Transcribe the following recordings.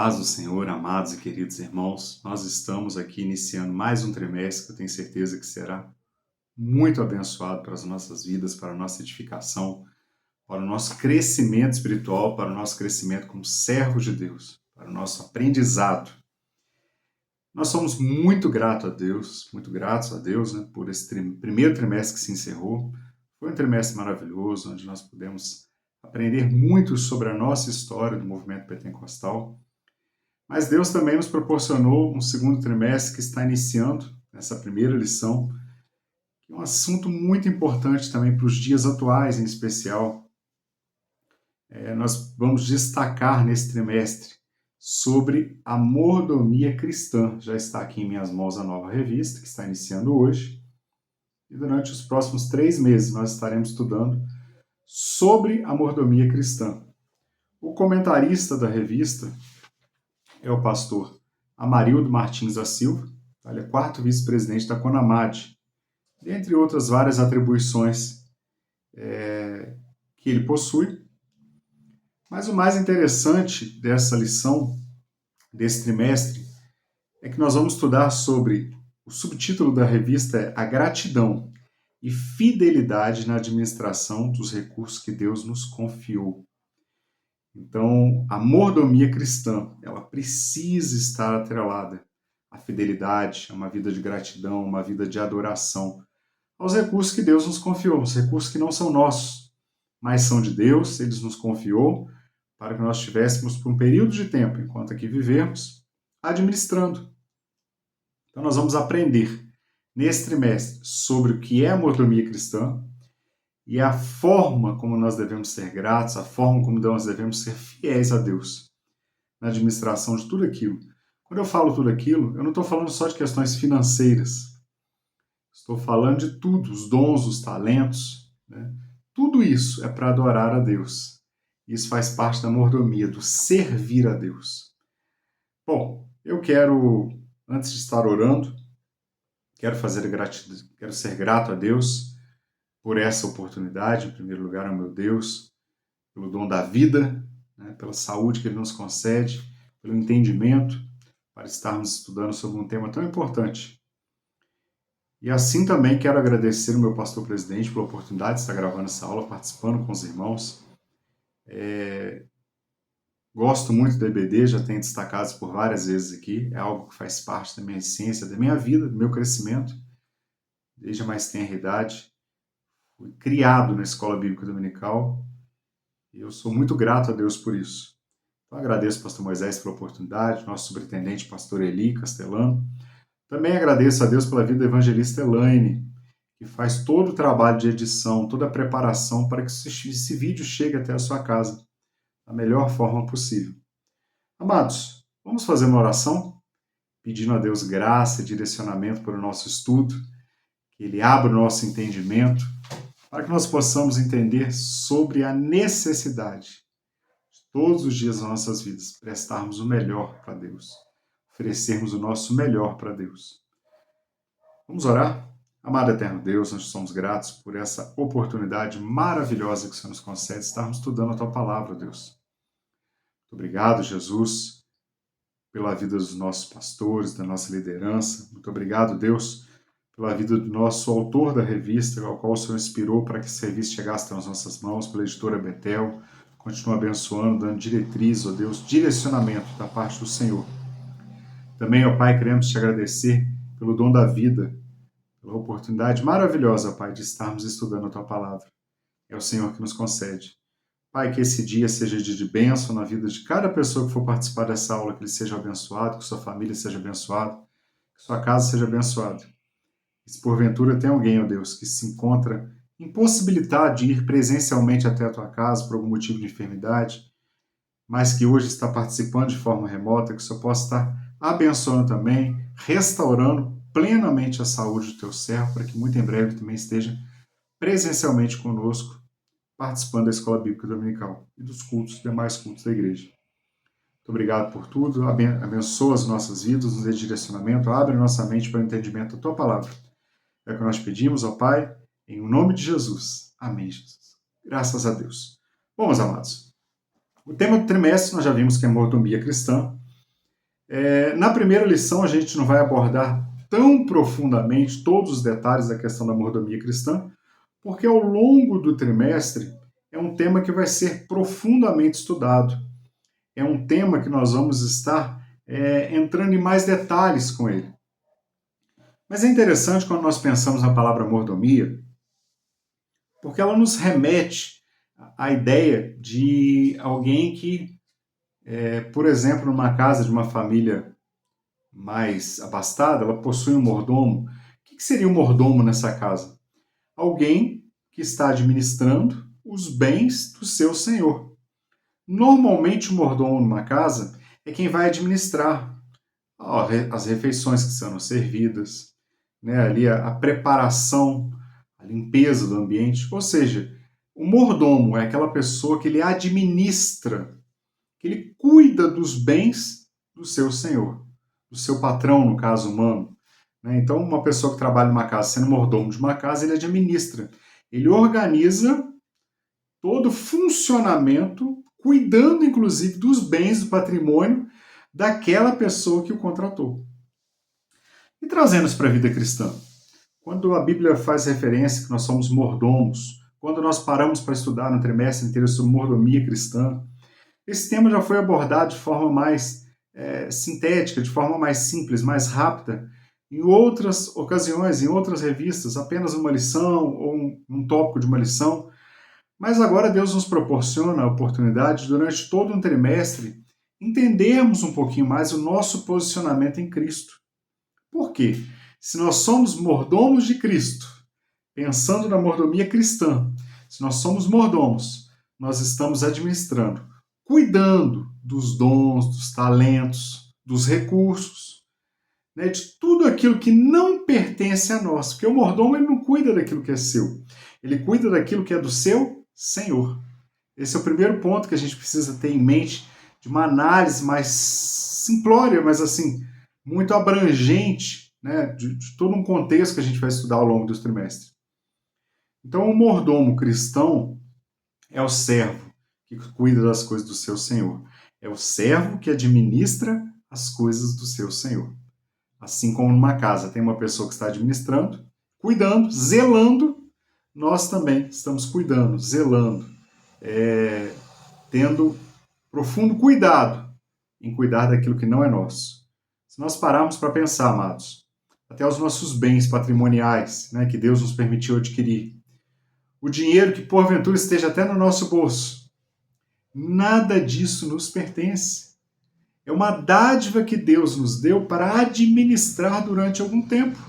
paz do Senhor, amados e queridos irmãos, nós estamos aqui iniciando mais um trimestre que eu tenho certeza que será muito abençoado para as nossas vidas, para a nossa edificação, para o nosso crescimento espiritual, para o nosso crescimento como servos de Deus, para o nosso aprendizado. Nós somos muito gratos a Deus, né, por esse primeiro trimestre que se encerrou. Foi um trimestre maravilhoso, onde nós pudemos aprender muito sobre a nossa história do movimento pentecostal. Mas Deus também nos proporcionou um segundo trimestre que está iniciando, essa primeira lição, que é um assunto muito importante também para os dias atuais, em especial. Nós vamos destacar nesse trimestre sobre a mordomia cristã. Já está aqui em minhas mãos a nova revista, que está iniciando hoje. E durante os próximos 3 meses nós estaremos estudando sobre a mordomia cristã. O comentarista da revista é o pastor Amarildo Martins da Silva, ele é 4º vice-presidente da CONAMAD, dentre outras várias atribuições que ele possui. Mas o mais interessante dessa lição, desse trimestre, é que nós vamos estudar sobre, o subtítulo da revista é A Gratidão e Fidelidade na Administração dos Recursos que Deus nos confiou. Então, a mordomia cristã, ela precisa estar atrelada à fidelidade, a uma vida de gratidão, uma vida de adoração, aos recursos que Deus nos confiou, os recursos que não são nossos, mas são de Deus, Ele nos confiou para que nós estivéssemos por um período de tempo, enquanto aqui vivemos, administrando. Então, nós vamos aprender nesse trimestre sobre o que é a mordomia cristã, e a forma como nós devemos ser gratos, a forma como nós devemos ser fiéis a Deus na administração de tudo aquilo. Quando eu falo tudo aquilo, eu não estou falando só de questões financeiras. Estou falando de tudo, os dons, os talentos, né? Tudo isso é para adorar a Deus. Isso faz parte da mordomia, do servir a Deus. Bom, eu quero, antes de estar orando, quero ser grato a Deus por essa oportunidade, em primeiro lugar, ao meu Deus, pelo dom da vida, né, pela saúde que Ele nos concede, pelo entendimento, para estarmos estudando sobre um tema tão importante. E assim também quero agradecer o meu pastor presidente pela oportunidade de estar gravando essa aula, participando com os irmãos. Gosto muito do EBD, já tenho destacado isso por várias vezes aqui, é algo que faz parte da minha essência, da minha vida, do meu crescimento, desde a mais tenra idade. Fui criado na Escola Bíblica Dominical e eu sou muito grato a Deus por isso. Então agradeço ao pastor Moisés pela oportunidade, nosso superintendente, pastor Eli Castelano. Também agradeço a Deus pela vida da evangelista Elaine, que faz todo o trabalho de edição, toda a preparação para que esse vídeo chegue até a sua casa da melhor forma possível. Amados, vamos fazer uma oração, pedindo a Deus graça e direcionamento para o nosso estudo, que Ele abra o nosso entendimento, para que nós possamos entender sobre a necessidade de todos os dias das nossas vidas prestarmos o melhor para Deus, oferecermos o nosso melhor para Deus. Vamos orar? Amado eterno Deus, nós somos gratos por essa oportunidade maravilhosa que o Senhor nos concede, estarmos estudando a Tua Palavra, Deus. Muito obrigado, Jesus, pela vida dos nossos pastores, da nossa liderança. Muito obrigado, Deus, pela vida do nosso autor da revista, ao qual o Senhor inspirou para que essa revista chegasse nas nossas mãos, pela editora Betel. Continua abençoando, dando diretriz, ó Deus, direcionamento da parte do Senhor. Também, ó Pai, queremos te agradecer pelo dom da vida, pela oportunidade maravilhosa, Pai, de estarmos estudando a Tua Palavra. É o Senhor que nos concede. Pai, que esse dia seja dia de bênção na vida de cada pessoa que for participar dessa aula, que ele seja abençoado, que sua família seja abençoada, que sua casa seja abençoada. E se porventura tem alguém, ó Deus, que se encontra impossibilitado de ir presencialmente até a tua casa por algum motivo de enfermidade, mas que hoje está participando de forma remota, que o Senhor possa estar abençoando também, restaurando plenamente a saúde do teu servo, para que muito em breve também esteja presencialmente conosco, participando da Escola Bíblica Dominical e dos cultos, demais cultos da igreja. Muito obrigado por tudo, abençoa as nossas vidas, nos dê direcionamento, abre nossa mente para o entendimento da tua palavra. É o que nós pedimos, ó Pai, em nome de Jesus. Amém, Jesus. Graças a Deus. Bom, meus amados, o tema do trimestre nós já vimos que é mordomia cristã, Na primeira lição, a gente não vai abordar tão profundamente todos os detalhes da questão da mordomia cristã, porque ao longo do trimestre é um tema que vai ser profundamente estudado. É um tema que nós vamos estar entrando em mais detalhes com ele. Mas é interessante quando nós pensamos na palavra mordomia, porque ela nos remete à ideia de alguém que, por exemplo, numa casa de uma família mais abastada, ela possui um mordomo. O que seria um mordomo nessa casa? Alguém que está administrando os bens do seu senhor. Normalmente, o mordomo numa casa é quem vai administrar as refeições que serão servidas, né, ali a preparação, a limpeza do ambiente. Ou seja, o mordomo é aquela pessoa que ele administra, que ele cuida dos bens do seu senhor, do seu patrão, no caso humano. Né? Então, uma pessoa que trabalha numa casa, sendo mordomo de uma casa, ele administra. Ele organiza todo o funcionamento, cuidando inclusive dos bens, do patrimônio daquela pessoa que o contratou. E trazendo isso para a vida cristã, quando a Bíblia faz referência que nós somos mordomos, quando nós paramos para estudar no trimestre inteiro sobre mordomia cristã, esse tema já foi abordado de forma mais sintética, de forma mais simples, mais rápida, em outras ocasiões, em outras revistas, apenas uma lição ou um tópico de uma lição. Mas agora Deus nos proporciona a oportunidade, durante todo um trimestre, entendermos um pouquinho mais o nosso posicionamento em Cristo. Por quê? Se nós somos mordomos de Cristo, pensando na mordomia cristã, se nós somos mordomos, nós estamos administrando, cuidando dos dons, dos talentos, dos recursos, né, de tudo aquilo que não pertence a nós. Porque o mordomo ele não cuida daquilo que é seu, ele cuida daquilo que é do seu Senhor. Esse é o primeiro ponto que a gente precisa ter em mente, de uma análise mais simplória, mas assim, muito abrangente, né, de todo um contexto que a gente vai estudar ao longo dos trimestres. Então, o mordomo cristão é o servo que cuida das coisas do seu Senhor. É o servo que administra as coisas do seu Senhor. Assim como numa casa tem uma pessoa que está administrando, cuidando, zelando, nós também estamos cuidando, zelando, tendo profundo cuidado em cuidar daquilo que não é nosso. Se nós pararmos para pensar, amados, até os nossos bens patrimoniais, né, que Deus nos permitiu adquirir, o dinheiro que porventura esteja até no nosso bolso, nada disso nos pertence. É uma dádiva que Deus nos deu para administrar durante algum tempo.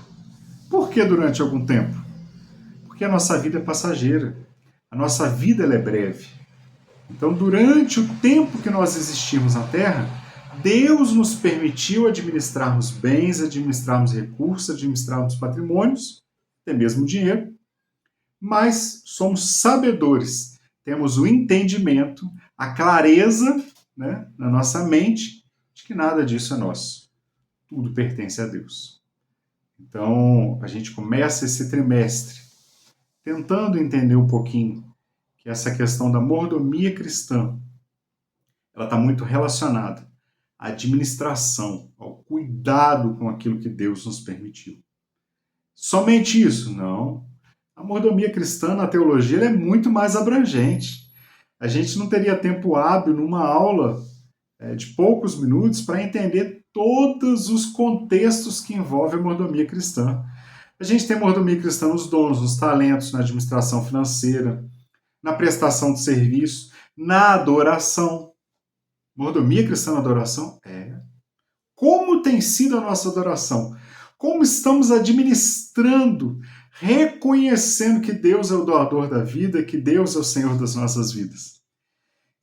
Por que durante algum tempo? Porque a nossa vida é passageira. A nossa vida ela é breve. Então, durante o tempo que nós existimos na Terra, Deus nos permitiu administrarmos bens, administrarmos recursos, administrarmos patrimônios, até mesmo dinheiro, mas somos sabedores, temos o entendimento, a clareza, né, na nossa mente de que nada disso é nosso. Tudo pertence a Deus. Então, a gente começa esse trimestre tentando entender um pouquinho que essa questão da mordomia cristã, ela está muito relacionada à administração, ao cuidado com aquilo que Deus nos permitiu. Somente isso? Não. A mordomia cristã na teologia ela é muito mais abrangente. A gente não teria tempo hábil numa aula de poucos minutos para entender todos os contextos que envolvem a mordomia cristã. A gente tem mordomia cristã nos dons, nos talentos, na administração financeira, na prestação de serviço, na adoração. Mordomia cristã na adoração? Como tem sido a nossa adoração? Como estamos administrando, reconhecendo que Deus é o doador da vida, que Deus é o Senhor das nossas vidas?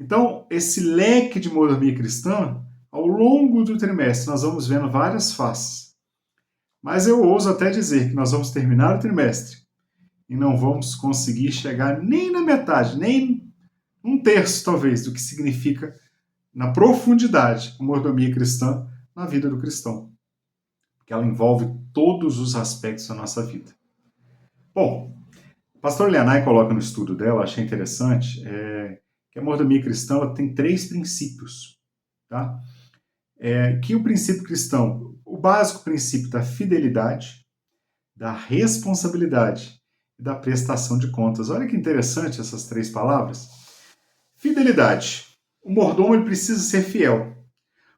Então, esse leque de mordomia cristã, ao longo do trimestre, nós vamos vendo várias faces. Mas eu ouso até dizer que nós vamos terminar o trimestre e não vamos conseguir chegar nem na metade, nem um terço, talvez, do que significa, na profundidade, a mordomia cristã na vida do cristão. Porque ela envolve todos os aspectos da nossa vida. Bom, o pastor Elianai coloca no estudo dela, achei interessante, que a mordomia cristã ela tem 3 princípios. Tá? que o princípio cristão, o básico princípio da fidelidade, da responsabilidade e da prestação de contas. Olha que interessante essas três palavras. Fidelidade. O mordomo ele precisa ser fiel.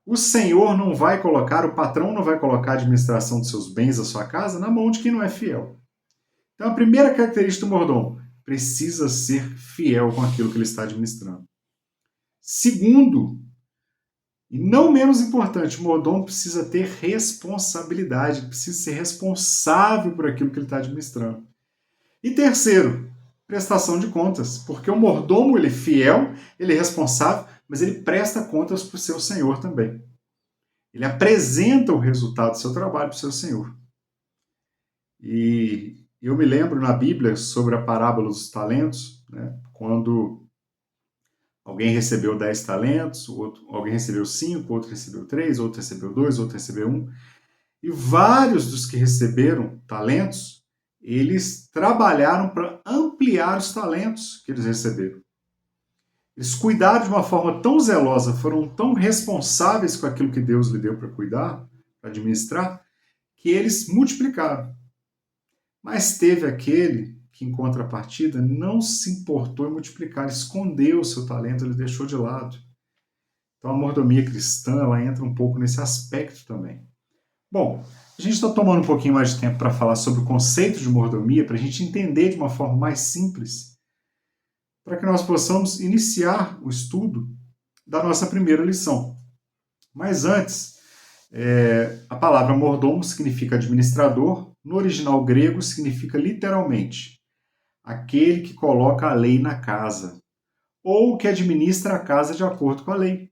O senhor não vai colocar, o patrão não vai colocar a administração dos seus bens, da sua casa, na mão de quem não é fiel. Então, a primeira característica do mordomo, precisa ser fiel com aquilo que ele está administrando. Segundo, e não menos importante, o mordomo precisa ter responsabilidade, precisa ser responsável por aquilo que ele está administrando. E terceiro, prestação de contas, porque o mordomo ele é fiel, ele é responsável, mas ele presta contas para o seu senhor também. Ele apresenta o resultado do seu trabalho para o seu senhor. E eu me lembro na Bíblia sobre a parábola dos talentos, né, quando alguém recebeu 10 talentos, alguém recebeu 5, outro recebeu 3, outro recebeu 2, outro recebeu 1. E vários dos que receberam talentos, eles trabalharam para ampliar os talentos que eles receberam. Eles cuidaram de uma forma tão zelosa, foram tão responsáveis com aquilo que Deus lhe deu para cuidar, para administrar, que eles multiplicaram. Mas teve aquele que, em contrapartida, não se importou em multiplicar, escondeu o seu talento, ele deixou de lado. Então a mordomia cristã, ela entra um pouco nesse aspecto também. Bom, a gente está tomando um pouquinho mais de tempo para falar sobre o conceito de mordomia, para a gente entender de uma forma mais simples, para que nós possamos iniciar o estudo da nossa primeira lição. Mas antes, a palavra mordomo significa administrador, no original grego significa literalmente aquele que coloca a lei na casa, ou que administra a casa de acordo com a lei.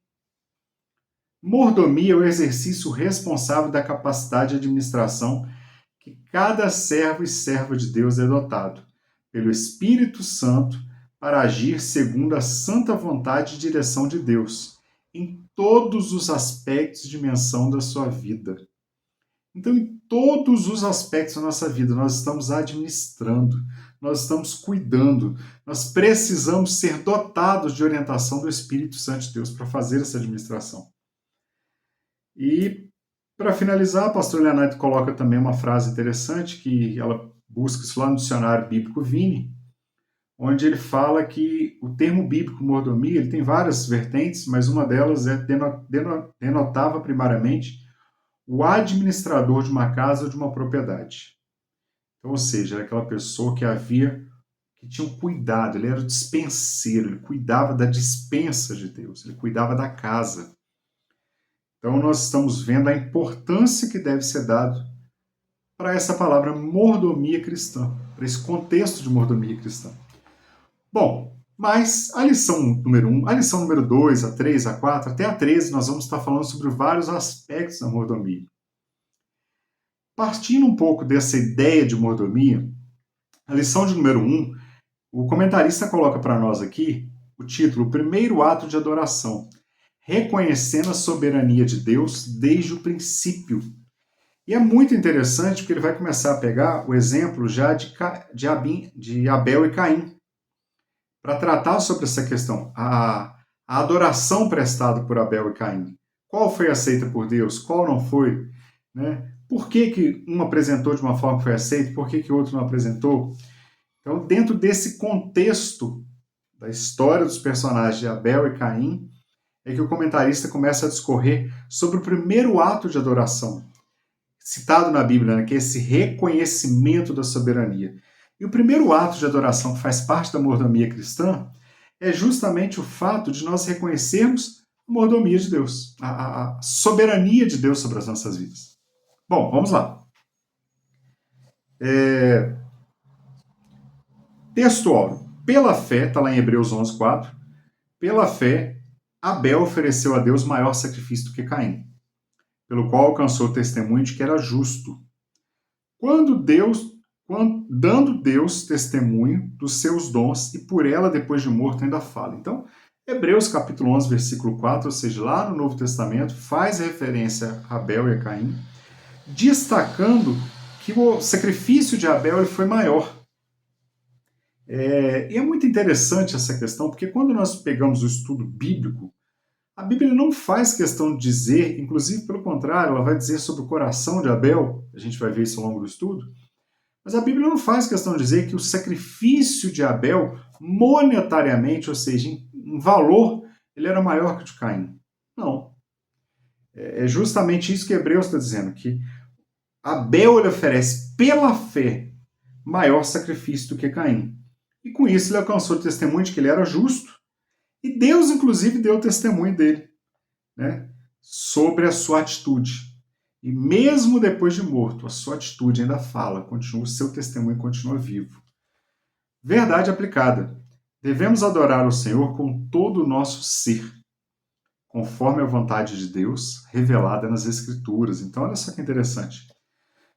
Mordomia é o exercício responsável da capacidade de administração que cada servo e serva de Deus é dotado pelo Espírito Santo para agir segundo a santa vontade e direção de Deus em todos os aspectos de dimensão da sua vida. Então, em todos os aspectos da nossa vida, nós estamos administrando, nós estamos cuidando, nós precisamos ser dotados de orientação do Espírito Santo de Deus para fazer essa administração. E, para finalizar, a pastora Leonardo coloca também uma frase interessante, que ela busca isso lá no dicionário bíblico Vini, onde ele fala que o termo bíblico mordomia ele tem várias vertentes, mas uma delas denotava primariamente o administrador de uma casa ou de uma propriedade. Então, ou seja, era aquela pessoa que tinha um cuidado, ele era o dispenseiro, ele cuidava da dispensa de Deus, ele cuidava da casa. Então, nós estamos vendo a importância que deve ser dado para essa palavra mordomia cristã, para esse contexto de mordomia cristã. Bom, mas a lição número 1, a lição número 2, a 3, a 4, até a 13, nós vamos estar falando sobre vários aspectos da mordomia. Partindo um pouco dessa ideia de mordomia, a lição de número 1, o comentarista coloca para nós aqui o título, o primeiro ato de adoração, reconhecendo a soberania de Deus desde o princípio. E é muito interessante porque ele vai começar a pegar o exemplo já de Abel e Caim, para tratar sobre essa questão, a adoração prestada por Abel e Caim. Qual foi aceita por Deus? Qual não foi? Né? Por que um apresentou de uma forma que foi aceita? Por que o outro não apresentou? Então, dentro desse contexto da história dos personagens de Abel e Caim, é que o comentarista começa a discorrer sobre o primeiro ato de adoração, citado na Bíblia, né, que é esse reconhecimento da soberania. E o primeiro ato de adoração que faz parte da mordomia cristã é justamente o fato de nós reconhecermos a mordomia de Deus, a soberania de Deus sobre as nossas vidas. Bom, vamos lá. Texto áureo. Pela fé, está lá em Hebreus 11:4, pela fé, Abel ofereceu a Deus maior sacrifício do que Caim, pelo qual alcançou o testemunho de que era justo. Dando Deus testemunho dos seus dons, e por ela, depois de morto, ainda fala. Então, Hebreus capítulo 11, versículo 4, ou seja, lá no Novo Testamento, faz referência a Abel e a Caim, destacando que o sacrifício de Abel foi maior. E é muito interessante essa questão, porque quando nós pegamos o estudo bíblico, A Bíblia não faz questão de dizer, inclusive pelo contrário, ela vai dizer sobre o coração de Abel, a gente vai ver isso ao longo do estudo, mas a Bíblia não faz questão de dizer que o sacrifício de Abel, monetariamente, ou seja, em valor, ele era maior que o de Caim. Não. É justamente isso que Hebreus está dizendo, que Abel ele oferece pela fé maior sacrifício do que Caim. E com isso ele alcançou o testemunho de que ele era justo. E Deus, inclusive, deu o testemunho dele, né, sobre a sua atitude. E mesmo depois de morto, a sua atitude ainda fala, continua, o seu testemunho continua vivo. Verdade aplicada. Devemos adorar o Senhor com todo o nosso ser, conforme a vontade de Deus revelada nas Escrituras. Então, olha só que interessante.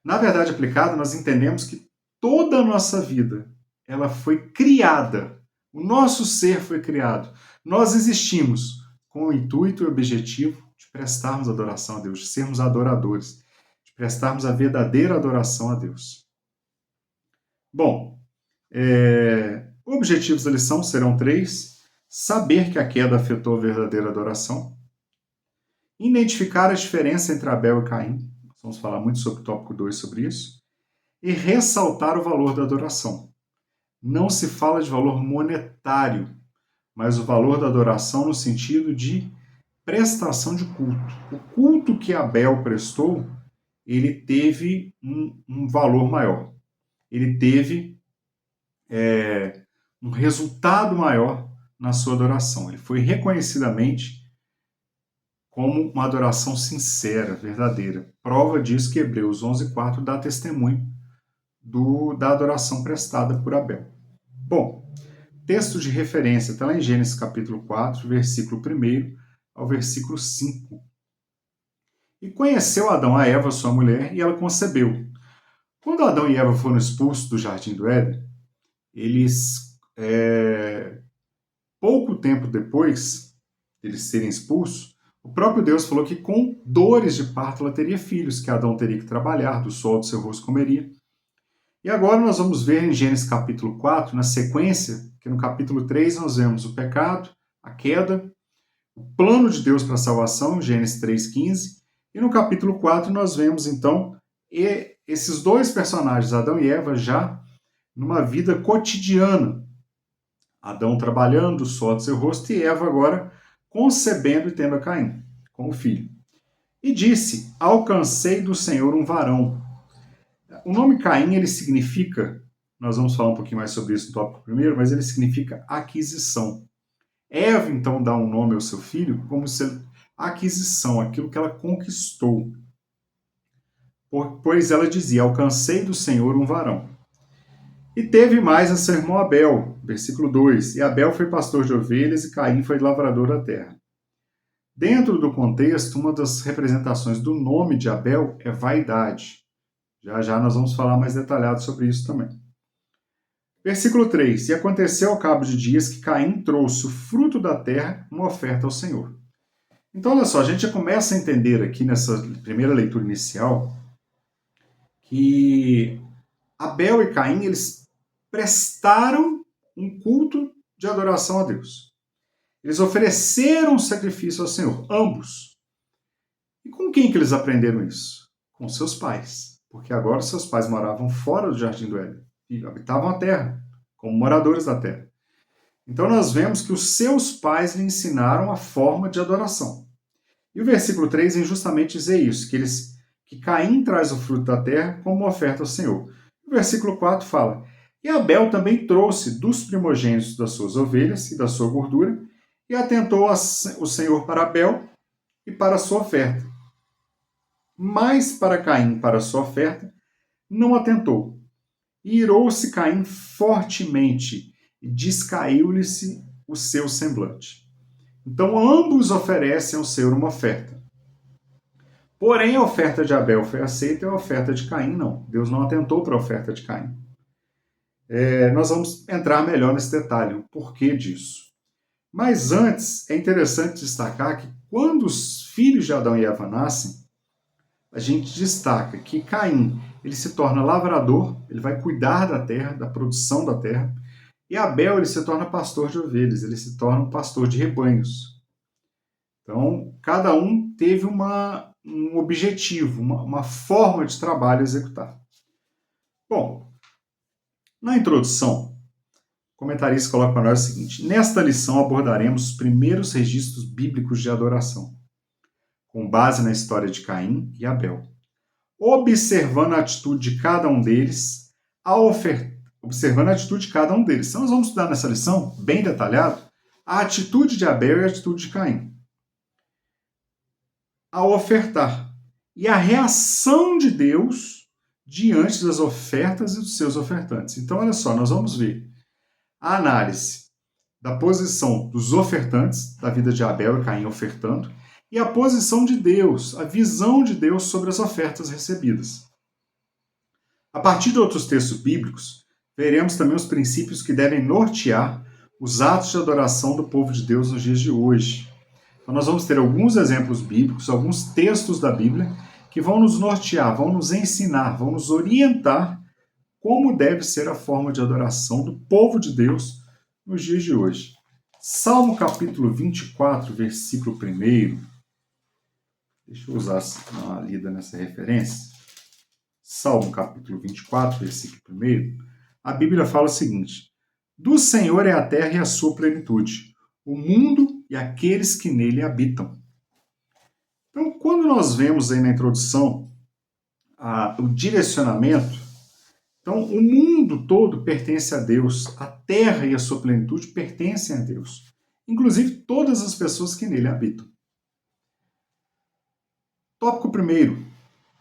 Na verdade aplicada, nós entendemos que toda a nossa vida ela foi criada, o nosso ser foi criado. Nós existimos com o intuito e objetivo de prestarmos adoração a Deus, de sermos adoradores, de prestarmos a verdadeira adoração a Deus. Bom, objetivos da lição serão 3. Saber que a queda afetou a verdadeira adoração. Identificar a diferença entre Abel e Caim. Vamos falar muito sobre o tópico 2 sobre isso. E ressaltar o valor da adoração. Não se fala de valor monetário, mas o valor da adoração no sentido de prestação de culto. O culto que Abel prestou, ele teve um valor maior. Ele teve um resultado maior na sua adoração. Ele foi reconhecidamente como uma adoração sincera, verdadeira. Prova disso que Hebreus 11:4 dá testemunho da adoração prestada por Abel. Bom, texto de referência está lá em Gênesis capítulo 4, versículo 1 ao versículo 5. E conheceu Adão a Eva, sua mulher, e ela concebeu. Quando Adão e Eva foram expulsos do jardim do Éden, eles, pouco tempo depois de eles serem expulsos, o próprio Deus falou que com dores de parto ela teria filhos, que Adão teria que trabalhar, do suor do seu rosto comeria. E agora nós vamos ver em Gênesis capítulo 4, na sequência, que no capítulo 3 nós vemos o pecado, a queda, o plano de Deus para a salvação, Gênesis 3:15, e no capítulo 4 nós vemos então esses dois personagens, Adão e Eva, já numa vida cotidiana. Adão trabalhando, do suor do seu rosto, e Eva agora concebendo e tendo a Caim como filho. E disse: alcancei do Senhor um varão. O nome Caim, ele significa, nós vamos falar um pouquinho mais sobre isso no tópico primeiro, mas ele significa aquisição. Eva, então, dá um nome ao seu filho como se aquisição, aquilo que ela conquistou. Pois ela dizia: alcancei do Senhor um varão. E teve mais a seu irmão Abel, versículo 2. E Abel foi pastor de ovelhas e Caim foi lavrador da terra. Dentro do contexto, uma das representações do nome de Abel é vaidade. Já já nós vamos falar mais detalhado sobre isso também. Versículo 3. E aconteceu ao cabo de dias que Caim trouxe o fruto da terra, uma oferta ao Senhor. Então, olha só, a gente já começa a entender aqui nessa primeira leitura inicial que Abel e Caim, eles prestaram um culto de adoração a Deus. Eles ofereceram um sacrifício ao Senhor, ambos. E com quem que eles aprenderam isso? Com seus pais. Porque agora seus pais moravam fora do jardim do Éden e habitavam a terra, como moradores da terra. Então nós vemos que os seus pais lhe ensinaram a forma de adoração. E o versículo 3 vem justamente dizer isso, que Caim traz o fruto da terra como uma oferta ao Senhor. O versículo 4 fala: e Abel também trouxe dos primogênitos das suas ovelhas e da sua gordura, e atentou o Senhor para Abel e para a sua oferta. Mas para Caim, para a sua oferta, não atentou. E irou-se Caim fortemente, e descaiu-lhe-se o seu semblante. Então ambos oferecem ao Senhor uma oferta. Porém, a oferta de Abel foi aceita e a oferta de Caim não. Deus não atentou para a oferta de Caim. Nós vamos entrar melhor nesse detalhe, o porquê disso. Mas antes, é interessante destacar que quando os filhos de Adão e Eva nascem, a gente destaca que Caim ele se torna lavrador, ele vai cuidar da terra, da produção da terra, e Abel ele se torna pastor de ovelhas, ele se torna um pastor de rebanhos. Então, cada um teve um objetivo, uma forma de trabalho a executar. Bom, na introdução, o comentarista coloca para nós o seguinte: nesta lição abordaremos os primeiros registros bíblicos de adoração, com base na história de Caim e Abel, observando a atitude de cada um deles, observando a atitude de cada um deles. Então, nós vamos estudar nessa lição, bem detalhado, a atitude de Abel e a atitude de Caim ao ofertar e a reação de Deus diante das ofertas e dos seus ofertantes. Então, olha só, nós vamos ver a análise da posição dos ofertantes, da vida de Abel e Caim ofertando, e a posição de Deus, a visão de Deus sobre as ofertas recebidas. A partir de outros textos bíblicos, veremos também os princípios que devem nortear os atos de adoração do povo de Deus nos dias de hoje. Então, nós vamos ter alguns exemplos bíblicos, alguns textos da Bíblia, que vão nos nortear, vão nos ensinar, vão nos orientar como deve ser a forma de adoração do povo de Deus nos dias de hoje. Salmo capítulo 24, versículo 1. Deixa eu usar uma lida nessa referência. Salmo capítulo 24, versículo 1. A Bíblia fala o seguinte: do Senhor é a terra e a sua plenitude, o mundo e aqueles que nele habitam. Então, quando nós vemos aí na introdução o direcionamento, então o mundo todo pertence a Deus, a terra e a sua plenitude pertencem a Deus, inclusive todas as pessoas que nele habitam. Tópico primeiro,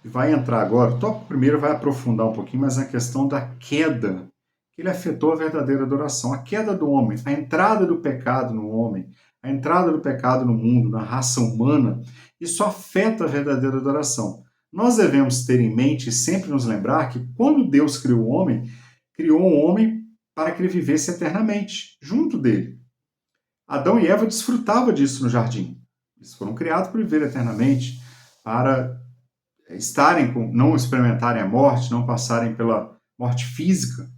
que vai entrar agora, o tópico primeiro vai aprofundar um pouquinho mais na questão da queda, que ele afetou a verdadeira adoração, a queda do homem, a entrada do pecado no homem, a entrada do pecado no mundo, na raça humana, isso afeta a verdadeira adoração. Nós devemos ter em mente e sempre nos lembrar que quando Deus criou um homem para que ele vivesse eternamente, junto dele. Adão e Eva desfrutavam disso no jardim. Eles foram criados para viver eternamente, para não experimentarem a morte, não passarem pela morte física,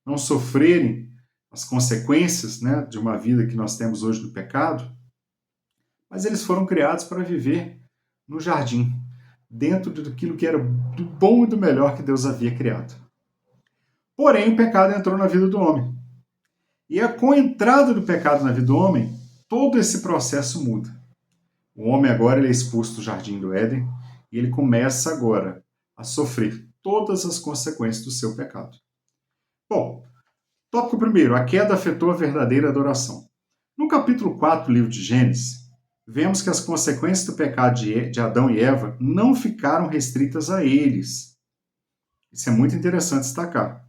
não sofrerem as consequências, né, de uma vida que nós temos hoje do pecado, mas eles foram criados para viver no jardim, dentro daquilo que era do bom e do melhor que Deus havia criado. Porém, o pecado entrou na vida do homem. E com a entrada do pecado na vida do homem, todo esse processo muda. O homem agora ele é expulso do jardim do Éden e ele começa agora a sofrer todas as consequências do seu pecado. Bom, tópico primeiro, a queda afetou a verdadeira adoração. No capítulo 4 do livro de Gênesis, vemos que as consequências do pecado de Adão e Eva não ficaram restritas a eles. Isso é muito interessante destacar.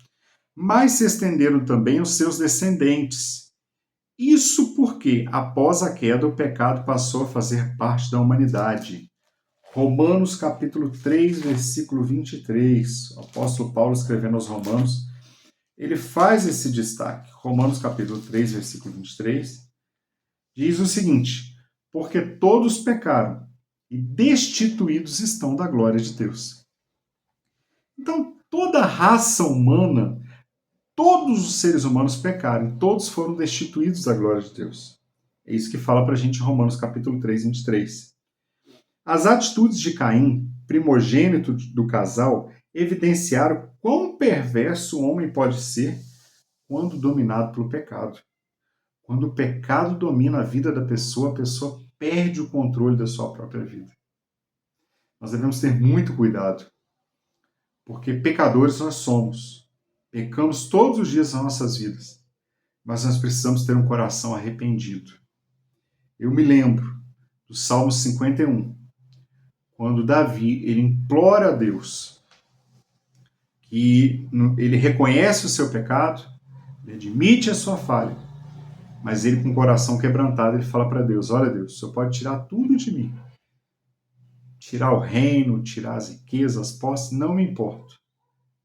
Mas se estenderam também aos seus descendentes. Isso porque, após a queda, o pecado passou a fazer parte da humanidade. Romanos capítulo 3, versículo 23. O apóstolo Paulo, escrevendo aos Romanos, ele faz esse destaque. Romanos capítulo 3, versículo 23, diz o seguinte: porque todos pecaram e destituídos estão da glória de Deus. Então, toda a raça humana, todos os seres humanos pecaram, todos foram destituídos da glória de Deus. É isso que fala para a gente em Romanos capítulo 3, 23. As atitudes de Caim, primogênito do casal, evidenciaram quão perverso o homem pode ser quando dominado pelo pecado. Quando o pecado domina a vida da pessoa, a pessoa perde o controle da sua própria vida. Nós devemos ter muito cuidado, porque pecadores nós somos. Pecamos todos os dias das nossas vidas, mas nós precisamos ter um coração arrependido. Eu me lembro do Salmo 51, quando Davi ele implora a Deus, que ele reconhece o seu pecado, ele admite a sua falha, mas ele com o coração quebrantado, ele fala para Deus: olha Deus, o Senhor pode tirar tudo de mim, tirar o reino, tirar as riquezas, as posses, não me importa.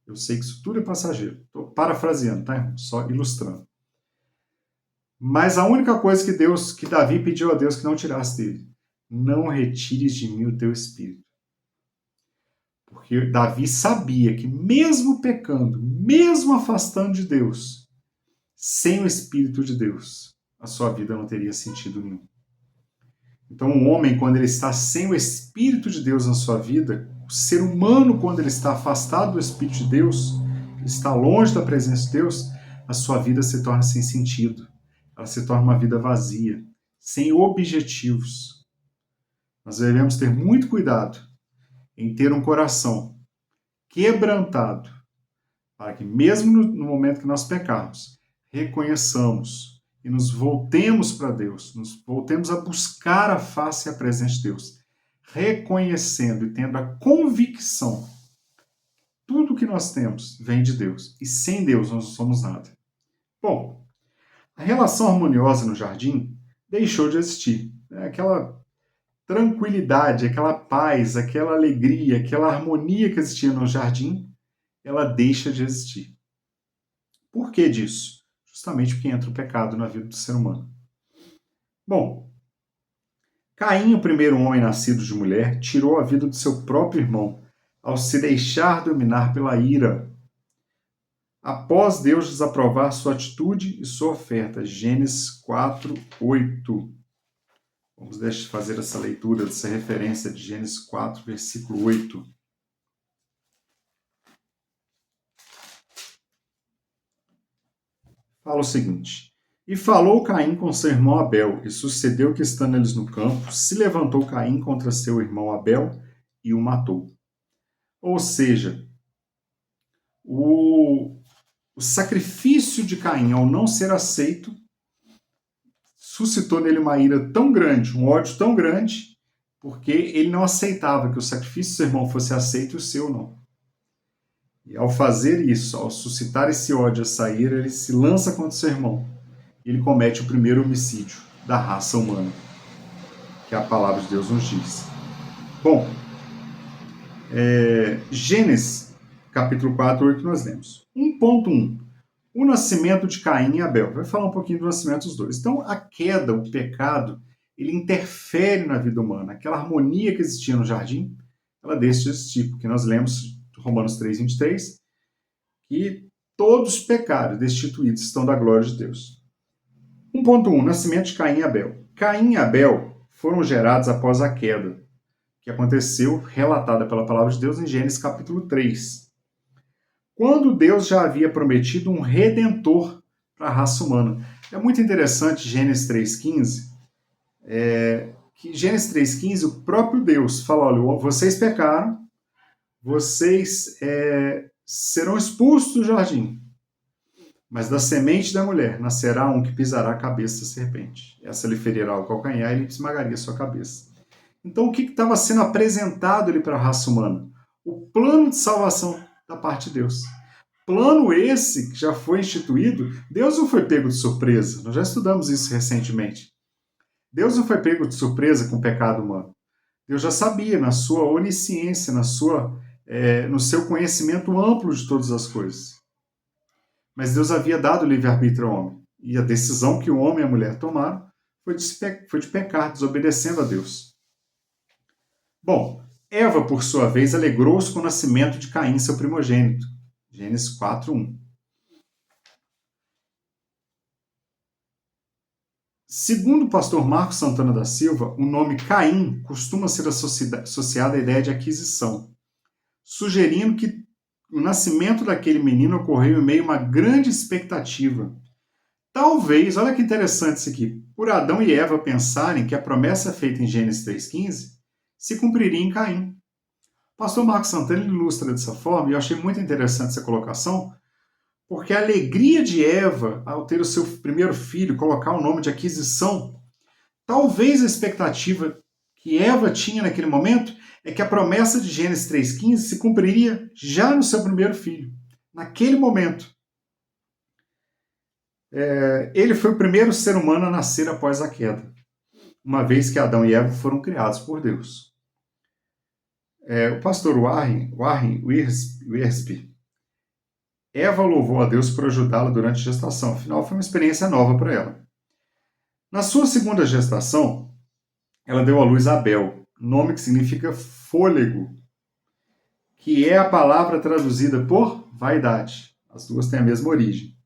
Eu sei que isso tudo é passageiro. Estou parafraseando, tá, irmão? Só ilustrando. Mas a única coisa que Davi pediu a Deus que não tirasse dele: não retires de mim o teu espírito. Porque Davi sabia que mesmo pecando, mesmo afastando de Deus, sem o Espírito de Deus, a sua vida não teria sentido nenhum. Então, o homem, quando ele está sem o Espírito de Deus na sua vida, o ser humano, quando ele está afastado do Espírito de Deus, está longe da presença de Deus, a sua vida se torna sem sentido. Ela se torna uma vida vazia, sem objetivos. Nós devemos ter muito cuidado em ter um coração quebrantado, para que mesmo no momento que nós pecarmos, reconheçamos e nos voltemos para Deus, nos voltemos a buscar a face e a presença de Deus, reconhecendo e tendo a convicção tudo que nós temos vem de Deus, e sem Deus nós não somos nada. Bom, a relação harmoniosa no jardim deixou de existir. Aquela tranquilidade, aquela paz, aquela alegria, aquela harmonia que existia no jardim, ela deixa de existir. Por que disso? Justamente porque entra o pecado na vida do ser humano. Bom, Caim, o primeiro homem nascido de mulher, tirou a vida do seu próprio irmão, ao se deixar dominar pela ira, após Deus desaprovar sua atitude e sua oferta. Gênesis 4:8. Vamos fazer essa leitura, essa referência de Gênesis 4, versículo 8. Fala o seguinte: E falou Caim com seu irmão Abel, e sucedeu que, estando eles no campo, se levantou Caim contra seu irmão Abel e o matou. Ou seja, o sacrifício de Caim, ao não ser aceito, suscitou nele uma ira tão grande, um ódio tão grande, porque ele não aceitava que o sacrifício do seu irmão fosse aceito e o seu não. E ao fazer isso, ao suscitar esse ódio, essa ira, ele se lança contra o seu irmão. E ele comete o primeiro homicídio da raça humana, que a palavra de Deus nos diz. Bom, Gênesis, capítulo 4, 8, nós lemos. 1.1. O nascimento de Caim e Abel. Vai falar um pouquinho do nascimento dos dois. Então, a queda, o pecado, ele interfere na vida humana. Aquela harmonia que existia no jardim, ela deixa de existir, porque nós lemos Romanos 3:23, que todos pecaram, destituídos estão da glória de Deus. 1.1. Nascimento de Caim e Abel. Caim e Abel foram gerados após a queda, que aconteceu, relatada pela palavra de Deus em Gênesis capítulo 3. Quando Deus já havia prometido um redentor para a raça humana. É muito interessante Gênesis 3:15, que Gênesis 3:15, o próprio Deus fala: olha, vocês pecaram, vocês serão expulsos do jardim, mas da semente da mulher nascerá um que pisará a cabeça da serpente. Essa lhe ferirá o calcanhar e lhe esmagaria a sua cabeça. Então, o que estava sendo apresentado ali para a raça humana? O plano de salvação da parte de Deus. Plano esse que já foi instituído, Deus não foi pego de surpresa. Nós já estudamos isso recentemente. Deus não foi pego de surpresa com o pecado humano. Deus já sabia, na sua onisciência, no seu conhecimento amplo de todas as coisas. Mas Deus havia dado livre-arbítrio ao homem. E a decisão que o homem e a mulher tomaram foi de pecar, desobedecendo a Deus. Bom, Eva, por sua vez, alegrou-se com o nascimento de Caim, seu primogênito. Gênesis 4:1. Segundo o pastor Marcos Santana da Silva, o nome Caim costuma ser associado à ideia de aquisição, sugerindo que o nascimento daquele menino ocorreu em meio a uma grande expectativa. Talvez, olha que interessante isso aqui, por Adão e Eva pensarem que a promessa feita em Gênesis 3:15 se cumpriria em Caim. O pastor Marcos Santana ilustra dessa forma, e eu achei muito interessante essa colocação, porque a alegria de Eva ao ter o seu primeiro filho, colocar o nome de aquisição, talvez a expectativa que Eva tinha naquele momento é que a promessa de Gênesis 3:15 se cumpriria já no seu primeiro filho, naquele momento. Ele foi o primeiro ser humano a nascer após a queda, uma vez que Adão e Eva foram criados por Deus. O pastor Warren Wiersbe, Eva louvou a Deus por ajudá-la durante a gestação, afinal foi uma experiência nova para ela. Na sua segunda gestação, ela deu à luz Abel, nome que significa fôlego, que é a palavra traduzida por vaidade. As duas têm a mesma origem.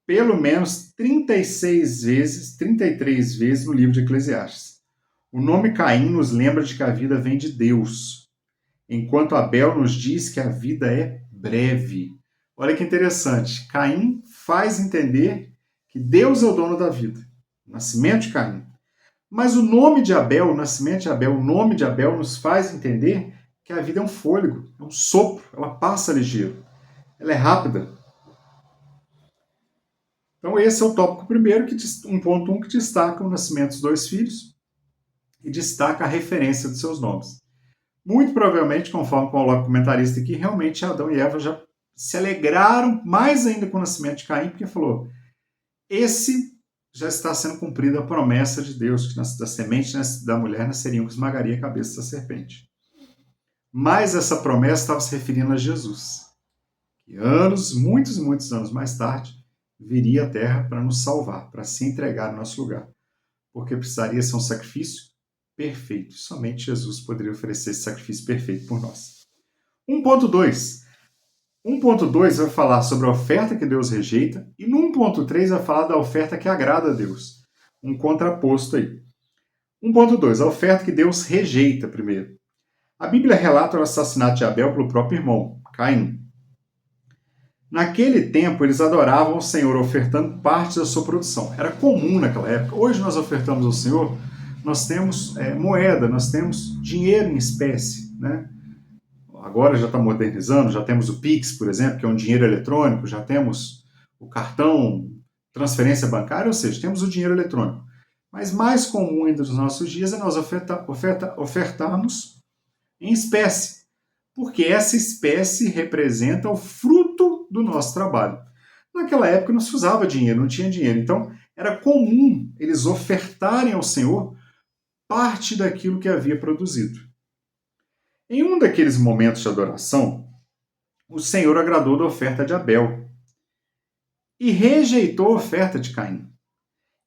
Pelo menos 33 vezes no livro de Eclesiastes. O nome Caim nos lembra de que a vida vem de Deus, enquanto Abel nos diz que a vida é breve. Olha que interessante. Caim faz entender que Deus é o dono da vida. O nascimento de Caim. Mas o nome de Abel, o nascimento de Abel, o nome de Abel nos faz entender que a vida é um fôlego, é um sopro, ela passa ligeiro, ela é rápida. Então esse é o tópico primeiro, 1.1, que destaca o nascimento dos dois filhos e destaca a referência dos seus nomes. Muito provavelmente, conforme coloca o comentarista aqui, realmente Adão e Eva já se alegraram mais ainda com o nascimento de Caim, porque falou, esse já está sendo cumprida a promessa de Deus, que da semente da mulher nasceriam que esmagaria a cabeça da serpente. Mas essa promessa estava se referindo a Jesus, que muitos e muitos anos mais tarde, viria à Terra para nos salvar, para se entregar no nosso lugar, porque precisaria ser um sacrifício perfeito. Somente Jesus poderia oferecer esse sacrifício perfeito por nós. 1.2. 1.2 vai falar sobre a oferta que Deus rejeita e no 1.3 vai falar da oferta que agrada a Deus. Um contraposto aí. 1.2, a oferta que Deus rejeita primeiro. A Bíblia relata o assassinato de Abel pelo próprio irmão, Caim. Naquele tempo, eles adoravam o Senhor ofertando parte da sua produção. Era comum naquela época. Hoje nós ofertamos ao Senhor, nós temos moeda, nós temos dinheiro em espécie, né? Agora já está modernizando, já temos o Pix, por exemplo, que é um dinheiro eletrônico, já temos o cartão, transferência bancária, ou seja, temos o dinheiro eletrônico. Mas mais comum ainda nos nossos dias é nós ofertarmos em espécie, porque essa espécie representa o fruto do nosso trabalho. Naquela época não se usava dinheiro, não tinha dinheiro, então era comum eles ofertarem ao Senhor parte daquilo que havia produzido. Em um daqueles momentos de adoração, o Senhor agradou da oferta de Abel e rejeitou a oferta de Caim.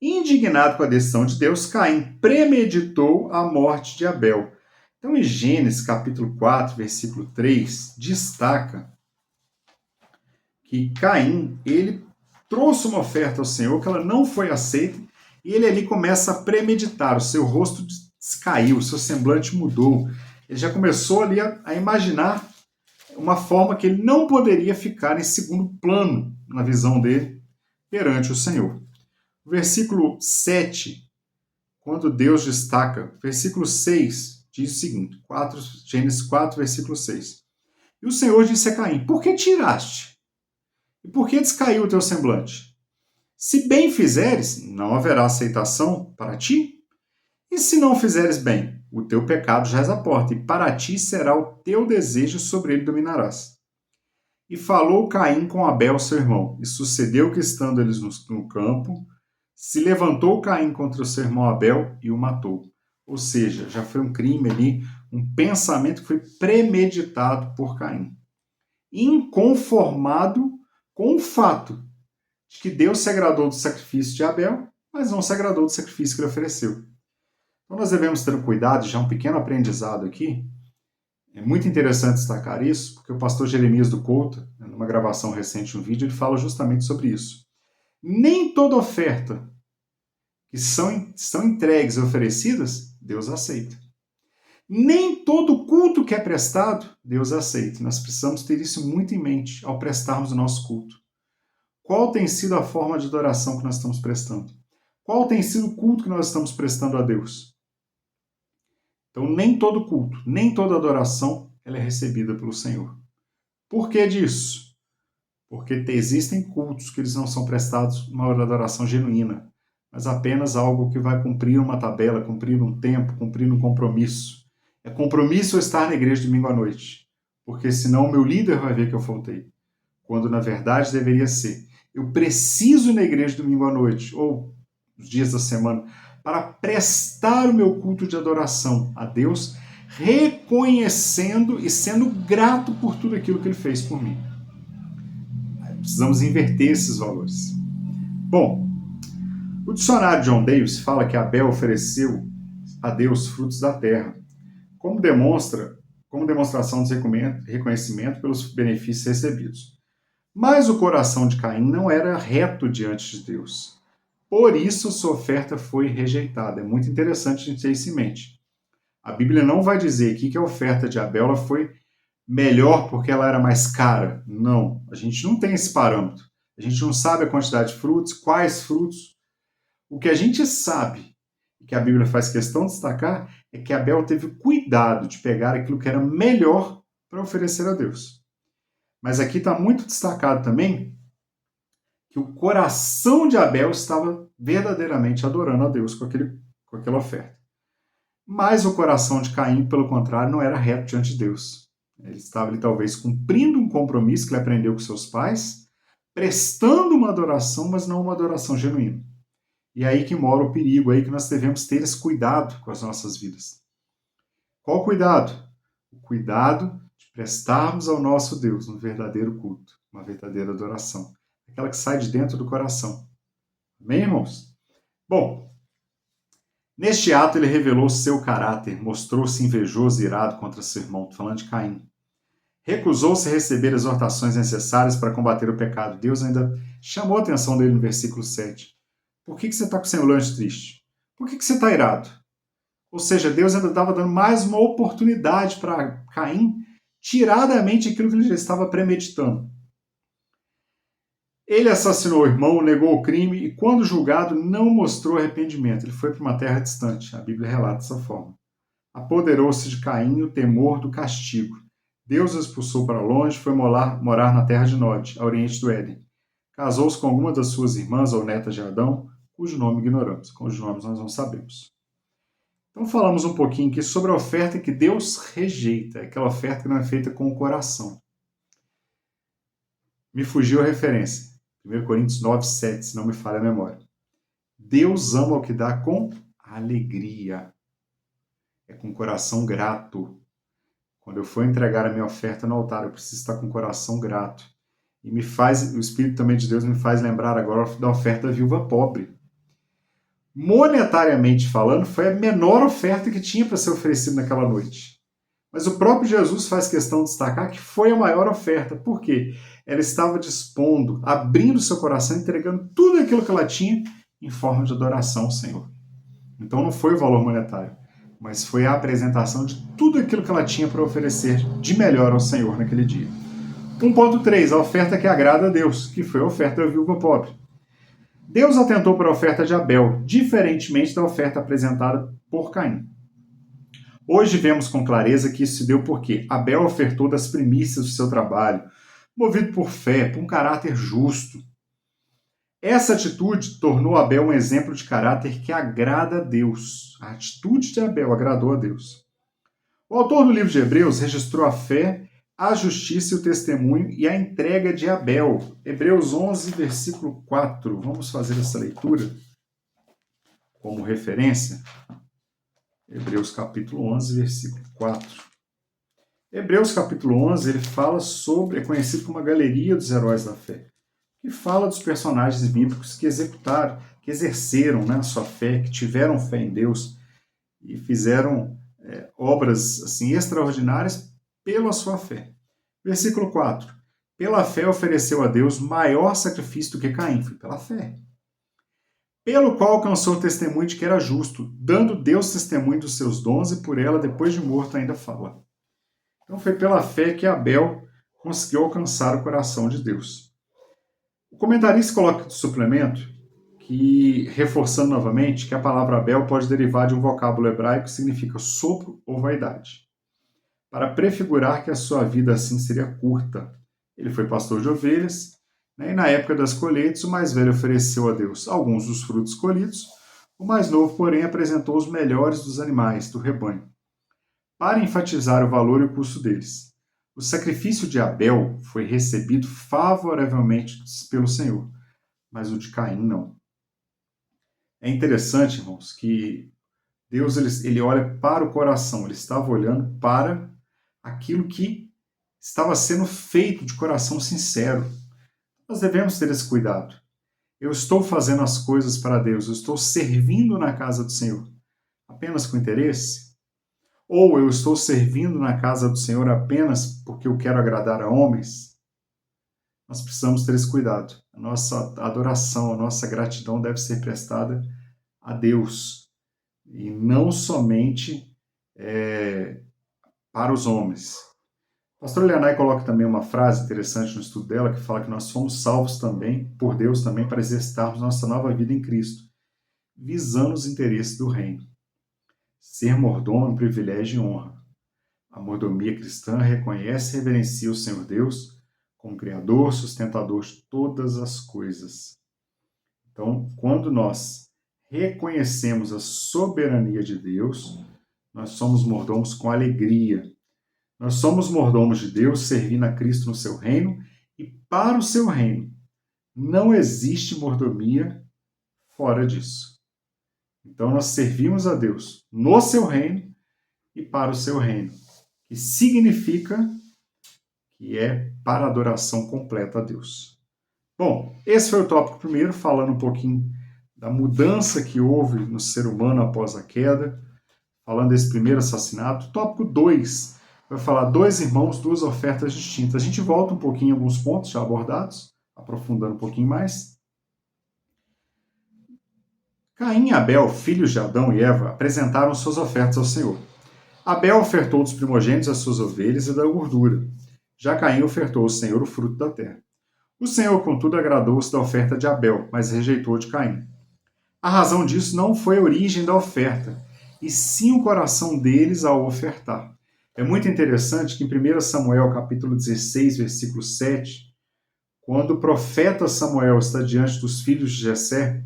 Indignado com a decisão de Deus, Caim premeditou a morte de Abel. Então, em Gênesis capítulo 4, versículo 3, destaca que Caim, ele trouxe uma oferta ao Senhor que ela não foi aceita e ele ali começa a premeditar, o seu rosto descaiu, o seu semblante mudou. Ele já começou ali a imaginar uma forma que ele não poderia ficar em segundo plano na visão dele perante o Senhor. Versículo 7, quando Deus destaca, versículo 6, diz o seguinte, Gênesis 4, versículo 6. E o Senhor disse a Caim, por que tiraste? E por que descaiu o teu semblante? Se bem fizeres, não haverá aceitação para ti? E se não fizeres bem, o teu pecado jaz à porta, e para ti será o teu desejo, sobre ele dominarás. E falou Caim com Abel, seu irmão, e sucedeu que, estando eles no campo, se levantou Caim contra o seu irmão Abel e o matou. Ou seja, já foi um crime ali, um pensamento que foi premeditado por Caim. Inconformado com o fato de que Deus se agradou do sacrifício de Abel, mas não se agradou do sacrifício que ele ofereceu. Então nós devemos ter cuidado, já um pequeno aprendizado aqui. É muito interessante destacar isso, porque o pastor Jeremias do Couto, numa gravação recente de um vídeo, ele fala justamente sobre isso. Nem toda oferta que são entregues e oferecidas, Deus aceita. Nem todo culto que é prestado, Deus aceita. Nós precisamos ter isso muito em mente ao prestarmos o nosso culto. Qual tem sido a forma de adoração que nós estamos prestando? Qual tem sido o culto que nós estamos prestando a Deus? Então, nem todo culto, nem toda adoração, ela é recebida pelo Senhor. Por que disso? Porque existem cultos que eles não são prestados uma adoração genuína, mas apenas algo que vai cumprir uma tabela, cumprir um tempo, cumprir um compromisso. É compromisso eu estar na igreja domingo à noite, porque senão o meu líder vai ver que eu faltei. Quando na verdade deveria ser, eu preciso ir na igreja domingo à noite, ou nos dias da semana, para prestar o meu culto de adoração a Deus, reconhecendo e sendo grato por tudo aquilo que Ele fez por mim. Precisamos inverter esses valores. Bom, o dicionário John Davis fala que Abel ofereceu a Deus frutos da terra, como demonstração de reconhecimento pelos benefícios recebidos. Mas o coração de Caim não era reto diante de Deus. Por isso sua oferta foi rejeitada. É muito interessante a gente ter isso em mente. A Bíblia não vai dizer aqui que a oferta de Abel ela foi melhor porque ela era mais cara. Não, a gente não tem esse parâmetro. A gente não sabe a quantidade de frutos, quais frutos. O que a gente sabe, e que a Bíblia faz questão de destacar, é que Abel teve cuidado de pegar aquilo que era melhor para oferecer a Deus. Mas aqui está muito destacado também que o coração de Abel estava verdadeiramente adorando a Deus com aquela oferta. Mas o coração de Caim, pelo contrário, não era reto diante de Deus. Ele estava ali, talvez, cumprindo um compromisso que ele aprendeu com seus pais, prestando uma adoração, mas não uma adoração genuína. E é aí que mora o perigo, é aí que nós devemos ter esse cuidado com as nossas vidas. Qual cuidado? O cuidado de prestarmos ao nosso Deus um verdadeiro culto, uma verdadeira adoração. Aquela que sai de dentro do coração. Amém, irmãos? Bom, neste ato ele revelou seu caráter, mostrou-se invejoso e irado contra seu irmão, estou falando de Caim. Recusou-se a receber exortações necessárias para combater o pecado. Deus ainda chamou a atenção dele no versículo 7. Por que você está com semblante triste? Por que você está irado? Ou seja, Deus ainda estava dando mais uma oportunidade para Caim tirar da mente aquilo que ele já estava premeditando. Ele assassinou o irmão, negou o crime e, quando julgado, não mostrou arrependimento. Ele foi para uma terra distante. A Bíblia relata dessa forma. Apoderou-se de Caim o temor do castigo. Deus o expulsou para longe, foi morar na terra de Nod, a oriente do Éden. Casou-se com alguma das suas irmãs ou netas de Adão, cujo nome ignoramos, cujos nomes nós não sabemos. Então falamos um pouquinho aqui sobre a oferta que Deus rejeita, aquela oferta que não é feita com o coração. Me fugiu a referência. 1 Coríntios 9, 7, se não me falha a memória. Deus ama o que dá com alegria. É com coração grato. Quando eu for entregar a minha oferta no altar, eu preciso estar com o coração grato. E o Espírito também de Deus me faz lembrar agora da oferta da viúva pobre. Monetariamente falando, foi a menor oferta que tinha para ser oferecida naquela noite. Mas o próprio Jesus faz questão de destacar que foi a maior oferta. Por quê? Ela estava dispondo, abrindo seu coração, entregando tudo aquilo que ela tinha em forma de adoração ao Senhor. Então não foi o valor monetário, mas foi a apresentação de tudo aquilo que ela tinha para oferecer de melhor ao Senhor naquele dia. 1.3, a oferta que agrada a Deus, que foi a oferta da viúva pobre. Deus atentou para a oferta de Abel, diferentemente da oferta apresentada por Caim. Hoje vemos com clareza que isso se deu porque Abel ofertou das primícias do seu trabalho, movido por fé, por um caráter justo. Essa atitude tornou Abel um exemplo de caráter que agrada a Deus. A atitude de Abel agradou a Deus. O autor do livro de Hebreus registrou a fé, a justiça e o testemunho e a entrega de Abel. Hebreus 11, versículo 4. Vamos fazer essa leitura como referência. Hebreus capítulo 11, versículo 4. Hebreus capítulo 11, ele fala sobre, é conhecido como a galeria dos heróis da fé, que fala dos personagens bíblicos que executaram, que exerceram, né, a sua fé, que tiveram fé em Deus e fizeram obras assim extraordinárias pela sua fé. Versículo 4. Pela fé ofereceu a Deus maior sacrifício do que Caim, foi pela fé. Pelo qual alcançou o testemunho de que era justo, dando Deus testemunho dos seus dons e por ela, depois de morto, ainda fala. Então foi pela fé que Abel conseguiu alcançar o coração de Deus. O comentarista coloca de suplemento que, reforçando novamente, que a palavra Abel pode derivar de um vocábulo hebraico que significa sopro ou vaidade, para prefigurar que a sua vida assim seria curta. Ele foi pastor de ovelhas, né, e na época das colheitas, o mais velho ofereceu a Deus alguns dos frutos colhidos, o mais novo, porém, apresentou os melhores dos animais, do rebanho, para enfatizar o valor e o custo deles. O sacrifício de Abel foi recebido favoravelmente pelo Senhor, mas o de Caim não. É interessante, irmãos, que Deus ele olha para o coração, ele estava olhando para aquilo que estava sendo feito de coração sincero. Nós devemos ter esse cuidado. Eu estou fazendo as coisas para Deus, eu estou servindo na casa do Senhor apenas com interesse? Ou eu estou servindo na casa do Senhor apenas porque eu quero agradar a homens? nós precisamos ter esse cuidado. A nossa adoração, a nossa gratidão deve ser prestada a Deus e não somente para os homens. A pastora Leonai coloca também uma frase interessante no estudo dela que fala que nós somos salvos também, por Deus também, para exercitarmos nossa nova vida em Cristo, visando os interesses do reino. Ser mordomo é um privilégio e honra. A mordomia cristã reconhece e reverencia o Senhor Deus como Criador, sustentador de todas as coisas. Então, quando nós reconhecemos a soberania de Deus, nós somos mordomos com alegria. Nós somos mordomos de Deus, servindo a Cristo no seu reino e para o seu reino. Não existe mordomia fora disso. Então, nós servimos a Deus no seu reino e para o seu reino, que significa que é para adoração completa a Deus. Bom, esse foi o tópico primeiro, falando um pouquinho da mudança que houve no ser humano após a queda, falando desse primeiro assassinato. Tópico 2 vai falar dois irmãos, duas ofertas distintas. A gente volta um pouquinho em alguns pontos já abordados, aprofundando um pouquinho mais. Caim e Abel, filhos de Adão e Eva, apresentaram suas ofertas ao Senhor. Abel ofertou dos primogênitos as suas ovelhas e da gordura. Já Caim ofertou ao Senhor o fruto da terra. O Senhor, contudo, agradou-se da oferta de Abel, mas rejeitou a de Caim. A razão disso não foi a origem da oferta, e sim o coração deles ao ofertar. É muito interessante que em 1 Samuel, capítulo 16, versículo 7, quando o profeta Samuel está diante dos filhos de Jessé,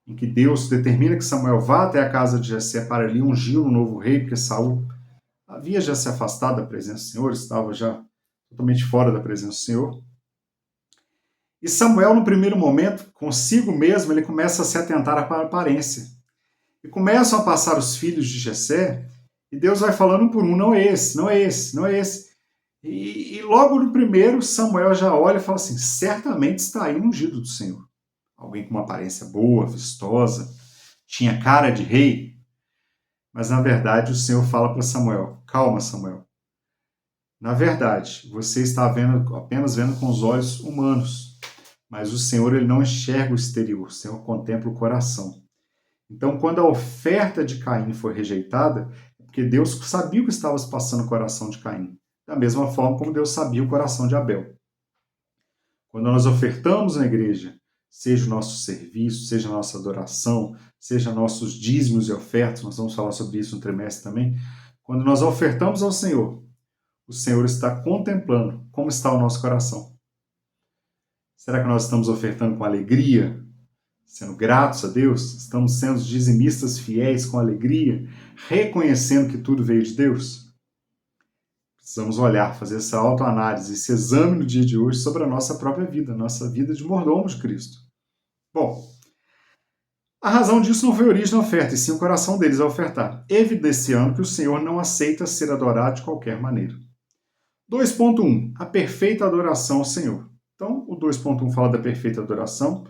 em que Deus determina que Samuel vá até a casa de Jessé para ali ungir um novo rei, porque Saul havia já se afastado da presença do Senhor, estava já totalmente fora da presença do Senhor. E Samuel, no primeiro momento, consigo mesmo, ele começa a se atentar para a aparência. E começam a passar os filhos de Jessé, e Deus vai falando um por um, não é esse, não é esse, não é esse. E logo no primeiro, Samuel já olha e fala assim, certamente está aí um ungido do Senhor. Alguém com uma aparência boa, vistosa, tinha cara de rei. Mas na verdade o Senhor fala para Samuel, calma Samuel. Na verdade, você está apenas vendo com os olhos humanos. Mas o Senhor ele não enxerga o exterior, o Senhor contempla o coração. Então, quando a oferta de Caim foi rejeitada, é porque Deus sabia o que estava se passando no coração de Caim. Da mesma forma como Deus sabia o coração de Abel. Quando nós ofertamos na igreja, seja o nosso serviço, seja a nossa adoração, seja nossos dízimos e ofertas, nós vamos falar sobre isso no trimestre também. Quando nós ofertamos ao Senhor, o Senhor está contemplando como está o nosso coração. Será que nós estamos ofertando com alegria, sendo gratos a Deus? Estamos sendo dizimistas fiéis com alegria, reconhecendo que tudo veio de Deus? Precisamos olhar, fazer essa autoanálise, esse exame no dia de hoje sobre a nossa própria vida, nossa vida de mordomo de Cristo. Bom, a razão disso não foi a origem da oferta, e sim o coração deles a ofertar, evidenciando que o Senhor não aceita ser adorado de qualquer maneira. 2.1. A perfeita adoração ao Senhor. Então, o 2.1 fala da perfeita adoração,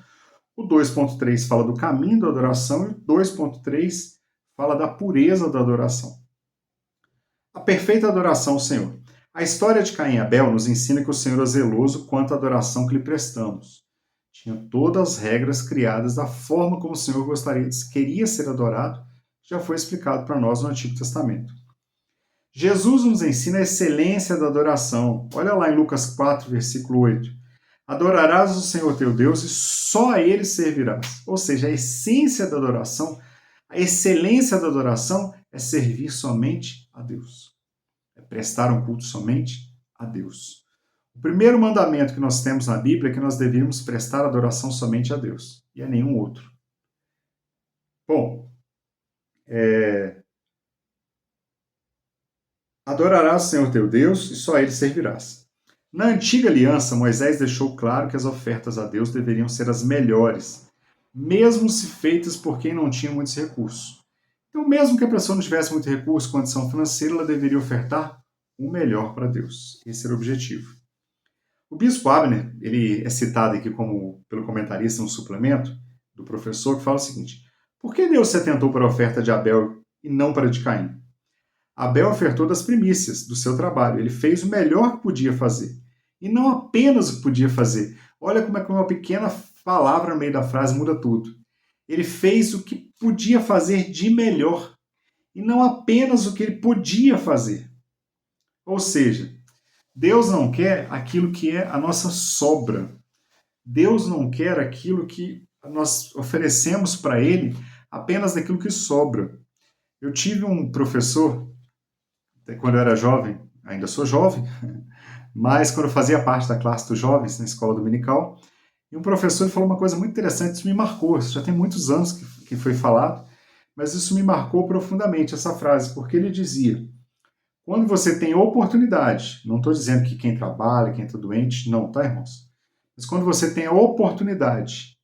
o 2.3 fala do caminho da adoração e o 2.3 fala da pureza da adoração. A perfeita adoração ao Senhor. A história de Caim e Abel nos ensina que o Senhor é zeloso quanto à adoração que lhe prestamos. Tinha todas as regras criadas da forma como o Senhor queria ser adorado, já foi explicado para nós no Antigo Testamento. Jesus nos ensina a excelência da adoração. Olha lá em Lucas 4, versículo 8. Adorarás o Senhor teu Deus e só a Ele servirás. Ou seja, a essência da adoração, a excelência da adoração é servir somente a Deus. É prestar um culto somente a Deus. O primeiro mandamento que nós temos na Bíblia é que nós deveríamos prestar adoração somente a Deus e a nenhum outro. Bom, adorarás o Senhor teu Deus e só a Ele servirás. Na antiga aliança, Moisés deixou claro que as ofertas a Deus deveriam ser as melhores, mesmo se feitas por quem não tinha muitos recursos. Então, mesmo que a pessoa não tivesse muito recurso, condição financeira, ela deveria ofertar o melhor para Deus. Esse era o objetivo. O bispo Abner, ele é citado aqui pelo comentarista no suplemento do professor, que fala o seguinte: por que Deus se atentou para a oferta de Abel e não para a de Caim? Abel ofertou das primícias do seu trabalho, ele fez o melhor que podia fazer. E não apenas o que podia fazer. Olha como é que uma pequena palavra no meio da frase muda tudo. Ele fez o que podia fazer de melhor. E não apenas o que ele podia fazer. Ou seja, Deus não quer aquilo que é a nossa sobra. Deus não quer aquilo que nós oferecemos para Ele apenas daquilo que sobra. Eu tive um professor, quando eu era jovem, ainda sou jovem, mas quando eu fazia parte da classe dos jovens na escola dominical, e um professor falou uma coisa muito interessante, isso me marcou, isso já tem muitos anos que foi falado, mas isso me marcou profundamente, essa frase, porque ele dizia: quando você tem oportunidade, não estou dizendo que quem trabalha, quem está doente, não, tá, irmãos? Mas quando você tem a oportunidade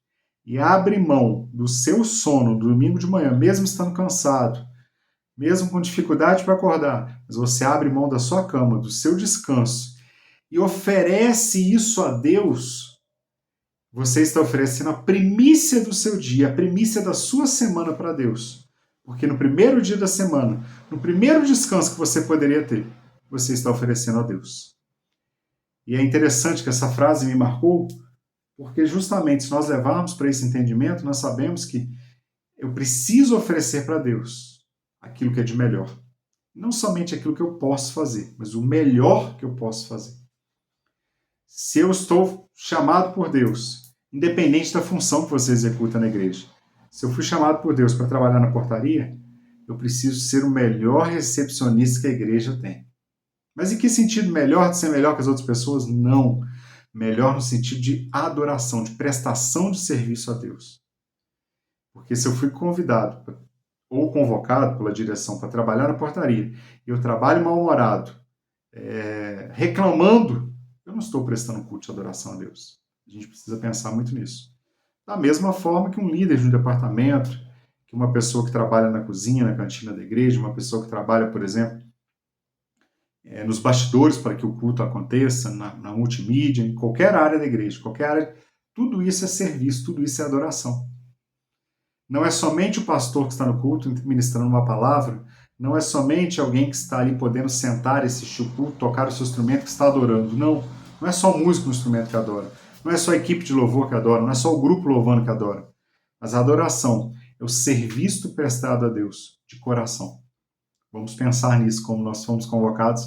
e abre mão do seu sono do domingo de manhã, mesmo estando cansado, mesmo com dificuldade para acordar, mas você abre mão da sua cama, do seu descanso e oferece isso a Deus, você está oferecendo a primícia do seu dia, a primícia da sua semana para Deus. Porque no primeiro dia da semana, no primeiro descanso que você poderia ter, você está oferecendo a Deus. E é interessante que essa frase me marcou, porque justamente se nós levarmos para esse entendimento, nós sabemos que eu preciso oferecer para Deus aquilo que é de melhor. Não somente aquilo que eu posso fazer, mas o melhor que eu posso fazer. Se eu estou chamado por Deus, independente da função que você executa na igreja, se eu fui chamado por Deus para trabalhar na portaria, eu preciso ser o melhor recepcionista que a igreja tem. Mas em que sentido melhor de ser melhor que as outras pessoas? Não. Melhor no sentido de adoração, de prestação de serviço a Deus. Porque se eu fui convidado ou convocado pela direção para trabalhar na portaria e eu trabalho mal-humorado, reclamando, eu não estou prestando culto de adoração a Deus. A gente precisa pensar muito nisso. Da mesma forma que um líder de um departamento, que uma pessoa que trabalha na cozinha, na cantina da igreja, uma pessoa que trabalha, por exemplo, nos bastidores para que o culto aconteça, na multimídia, em qualquer área da igreja, qualquer área, tudo isso é serviço, tudo isso é adoração. Não é somente o pastor que está no culto ministrando uma palavra, não é somente alguém que está ali podendo sentar, assistir o culto, tocar o seu instrumento que está adorando. Não, não é só o músico no instrumento que adora, não é só a equipe de louvor que adora, não é só o grupo louvando que adora. Mas a adoração é o serviço prestado a Deus de coração. Vamos pensar nisso como nós fomos convocados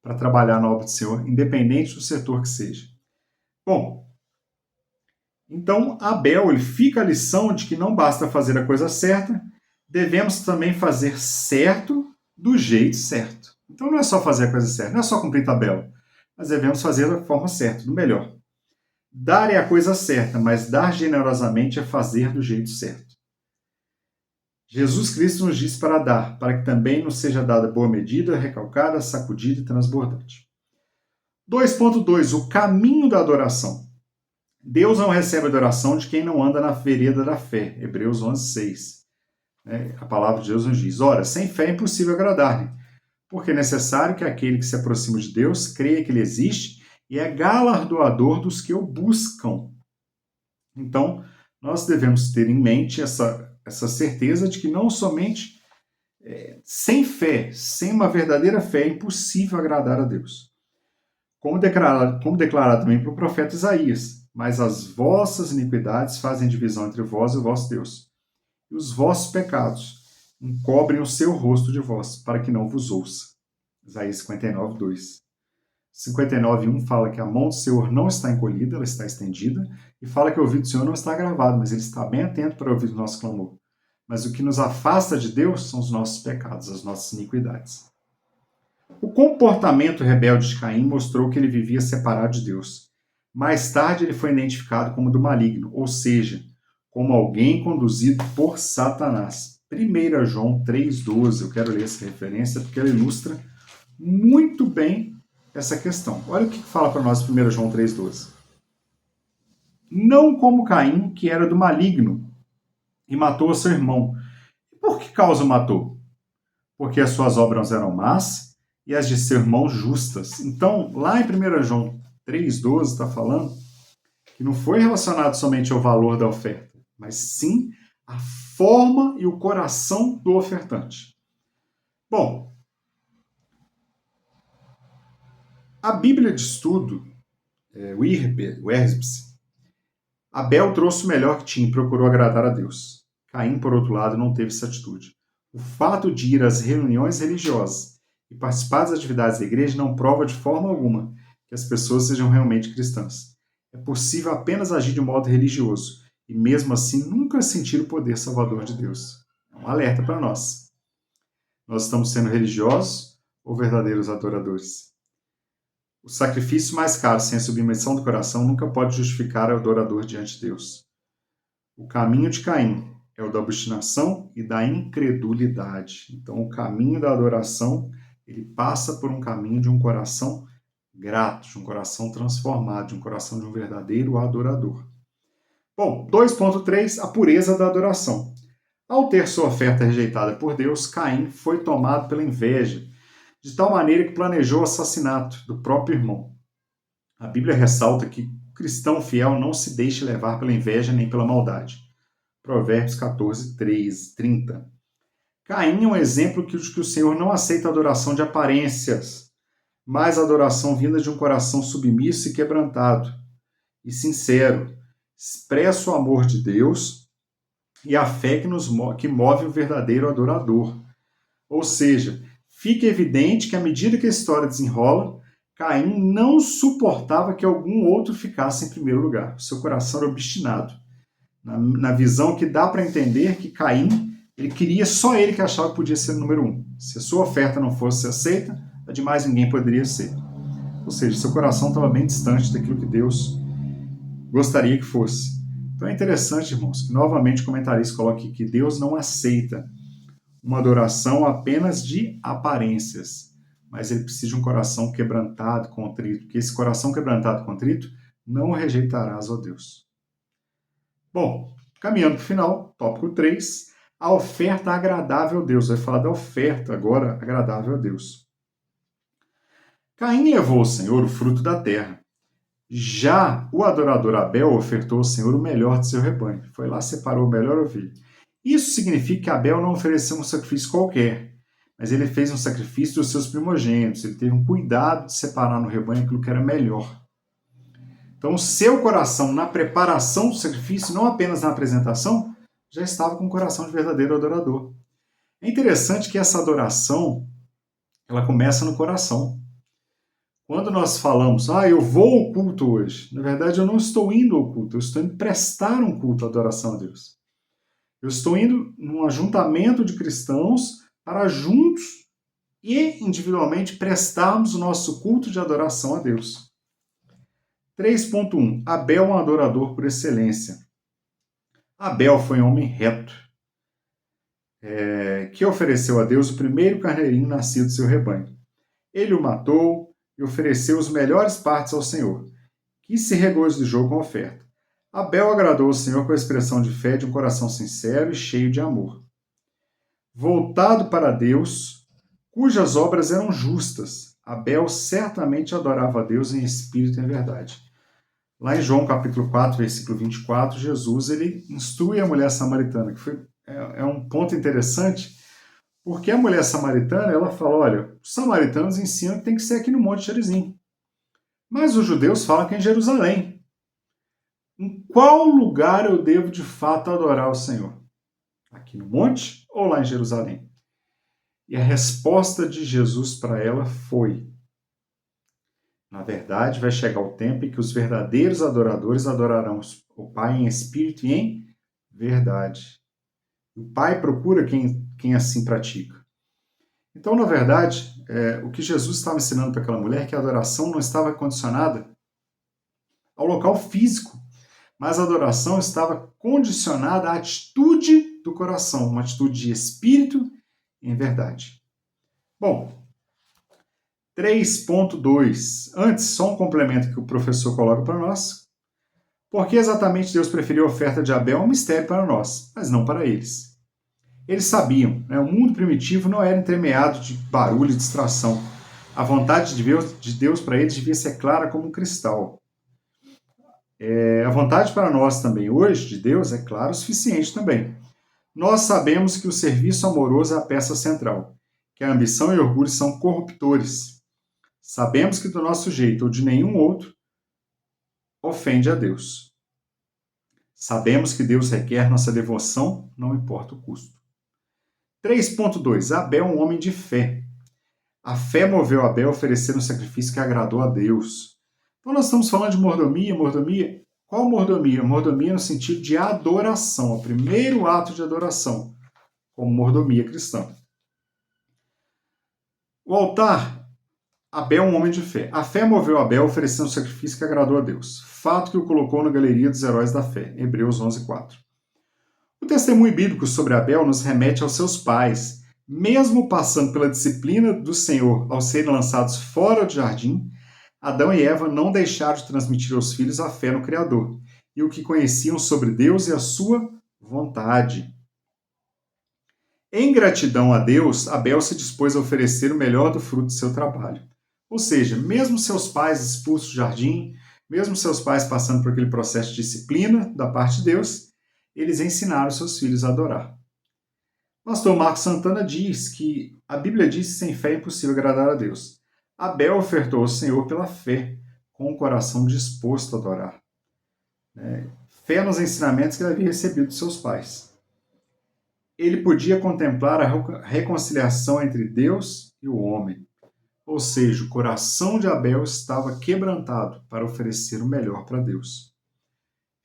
para trabalhar na obra do Senhor, independente do setor que seja. Bom, então Abel ele fica a lição de que não basta fazer a coisa certa, devemos também fazer certo do jeito certo. Então não é só fazer a coisa certa, não é só cumprir tabela, mas devemos fazer da forma certa, do melhor. Dar é a coisa certa, mas dar generosamente é fazer do jeito certo. Jesus Cristo nos diz para dar, para que também nos seja dada boa medida, recalcada, sacudida e transbordante. 2.2. O caminho da adoração. Deus não recebe adoração de quem não anda na vereda da fé. Hebreus 11:6. A palavra de Deus nos diz: ora, sem fé é impossível agradar-lhe, porque é necessário que aquele que se aproxima de Deus creia que ele existe e é galardoador dos que o buscam. Então, nós devemos ter em mente essa certeza de que não somente sem fé, sem uma verdadeira fé, é impossível agradar a Deus. Como declarado também pelo profeta Isaías: mas as vossas iniquidades fazem divisão entre vós e o vosso Deus, e os vossos pecados encobrem o seu rosto de vós, para que não vos ouça. Isaías 59:2. 59:1 fala que a mão do Senhor não está encolhida, ela está estendida, e fala que o ouvido do Senhor não está gravado, mas ele está bem atento para ouvir o nosso clamor. Mas o que nos afasta de Deus são os nossos pecados, as nossas iniquidades. O comportamento rebelde de Caim mostrou que ele vivia separado de Deus. Mais tarde ele foi identificado como do maligno, ou seja, como alguém conduzido por Satanás. 1 João 3,12, eu quero ler essa referência porque ela ilustra muito bem essa questão. Olha o que fala para nós 1 João 3,12. Não como Caim, que era do maligno, e matou o seu irmão. E por que causa o matou? Porque as suas obras eram más e as de seu irmão justas. Então, lá em 1 João 3,12 está falando que não foi relacionado somente ao valor da oferta, mas sim a forma e o coração do ofertante. Bom, a Bíblia de Estudo, Werbs. Abel trouxe o melhor que tinha e procurou agradar a Deus. Caim, por outro lado, não teve essa atitude. O fato de ir às reuniões religiosas e participar das atividades da igreja não prova de forma alguma que as pessoas sejam realmente cristãs. É possível apenas agir de modo religioso e, mesmo assim, nunca sentir o poder salvador de Deus. É um alerta para nós. Nós estamos sendo religiosos ou verdadeiros adoradores? O sacrifício mais caro sem a submissão do coração nunca pode justificar o adorador diante de Deus. O caminho de Caim é o da obstinação e da incredulidade. Então, o caminho da adoração, ele passa por um caminho de um coração grato, de um coração transformado, de um coração de um verdadeiro adorador. Bom, 2.3, a pureza da adoração. Ao ter sua oferta rejeitada por Deus, Caim foi tomado pela inveja, de tal maneira que planejou o assassinato do próprio irmão. A Bíblia ressalta que o cristão fiel não se deixe levar pela inveja nem pela maldade. Provérbios 14, 30. Caim é um exemplo que o Senhor não aceita a adoração de aparências, mas a adoração vinda de um coração submisso e quebrantado, e sincero. Expressa o amor de Deus e a fé que move o verdadeiro adorador. Ou seja, fica evidente que à medida que a história desenrola, Caim não suportava que algum outro ficasse em primeiro lugar. O seu coração era obstinado. Na visão que dá para entender que Caim, ele queria só ele que achava que podia ser o número 1. Se a sua oferta não fosse aceita, a de mais ninguém poderia ser. Ou seja, seu coração estava bem distante daquilo que Deus gostaria que fosse. Então é interessante, irmãos, que novamente o comentarista coloque que Deus não aceita uma adoração apenas de aparências, mas ele precisa de um coração quebrantado, contrito, que esse coração quebrantado, contrito, não rejeitarás, ó Deus. Bom, caminhando para o final, tópico 3, a oferta agradável a Deus. Vai falar da oferta agora agradável a Deus. Caim levou ao Senhor o fruto da terra. Já o adorador Abel ofertou ao Senhor o melhor de seu rebanho. Foi lá, separou o melhor ovelha. Isso significa que Abel não ofereceu um sacrifício qualquer, mas ele fez um sacrifício dos seus primogênitos. Ele teve um cuidado de separar no rebanho aquilo que era melhor. Então, o seu coração, na preparação do sacrifício, não apenas na apresentação, já estava com o coração de verdadeiro adorador. É interessante que essa adoração, ela começa no coração. Quando nós falamos, eu vou ao culto hoje, na verdade eu não estou indo ao culto, eu estou indo prestar um culto à adoração a Deus. Eu estou indo num ajuntamento de cristãos para juntos e individualmente prestarmos o nosso culto de adoração a Deus. 3.1. Abel é um adorador por excelência. Abel foi um homem reto, que ofereceu a Deus o primeiro carneirinho nascido do seu rebanho. Ele o matou e ofereceu as melhores partes ao Senhor, que se regozijou com a oferta. Abel agradou ao Senhor com a expressão de fé de um coração sincero e cheio de amor. Voltado para Deus, cujas obras eram justas, Abel certamente adorava a Deus em espírito e em verdade. Lá em João capítulo 4, versículo 24, Jesus ele instrui a mulher samaritana, que é um ponto interessante, porque a mulher samaritana, ela fala, olha, os samaritanos ensinam que tem que ser aqui no Monte Gerizim. Mas os judeus falam que é em Jerusalém. Em qual lugar eu devo de fato adorar o Senhor? Aqui no monte ou lá em Jerusalém? E a resposta de Jesus para ela foi, na verdade, vai chegar o tempo em que os verdadeiros adoradores adorarão o Pai em espírito e em verdade. O Pai procura quem assim pratica. Então, na verdade, o que Jesus estava ensinando para aquela mulher é que a adoração não estava condicionada ao local físico, mas a adoração estava condicionada à atitude do coração, uma atitude de espírito e em verdade. Bom, 3.2. Antes, só um complemento que o professor coloca para nós. Por que exatamente Deus preferiu a oferta de Abel? É um mistério para nós, mas não para eles. Eles sabiam, o mundo primitivo não era entremeado de barulho e distração. A vontade de Deus para eles devia ser clara como um cristal. A vontade para nós também hoje de Deus é clara o suficiente também. Nós sabemos que o serviço amoroso é a peça central, que a ambição e o orgulho são corruptores. Sabemos que do nosso jeito ou de nenhum outro, ofende a Deus. Sabemos que Deus requer nossa devoção, não importa o custo. 3.2. Abel, um homem de fé. A fé moveu Abel a oferecer um sacrifício que agradou a Deus. Então nós estamos falando de mordomia. Qual mordomia? Mordomia no sentido de adoração, o primeiro ato de adoração, como mordomia cristã. O altar, Abel, um homem de fé. A fé moveu Abel a oferecer um sacrifício que agradou a Deus. Fato que o colocou na galeria dos heróis da fé. Hebreus 11:4. O testemunho bíblico sobre Abel nos remete aos seus pais. Mesmo passando pela disciplina do Senhor ao serem lançados fora do jardim, Adão e Eva não deixaram de transmitir aos filhos a fé no Criador e o que conheciam sobre Deus e a sua vontade. Em gratidão a Deus, Abel se dispôs a oferecer o melhor do fruto de seu trabalho. Ou seja, mesmo seus pais expulsos do jardim, mesmo seus pais passando por aquele processo de disciplina da parte de Deus, eles ensinaram seus filhos a adorar. O pastor Marcos Santana diz que a Bíblia diz que sem fé é impossível agradar a Deus. Abel ofertou ao Senhor pela fé, com o coração disposto a adorar. Fé nos ensinamentos que ele havia recebido de seus pais. Ele podia contemplar a reconciliação entre Deus e o homem. Ou seja, o coração de Abel estava quebrantado para oferecer o melhor para Deus.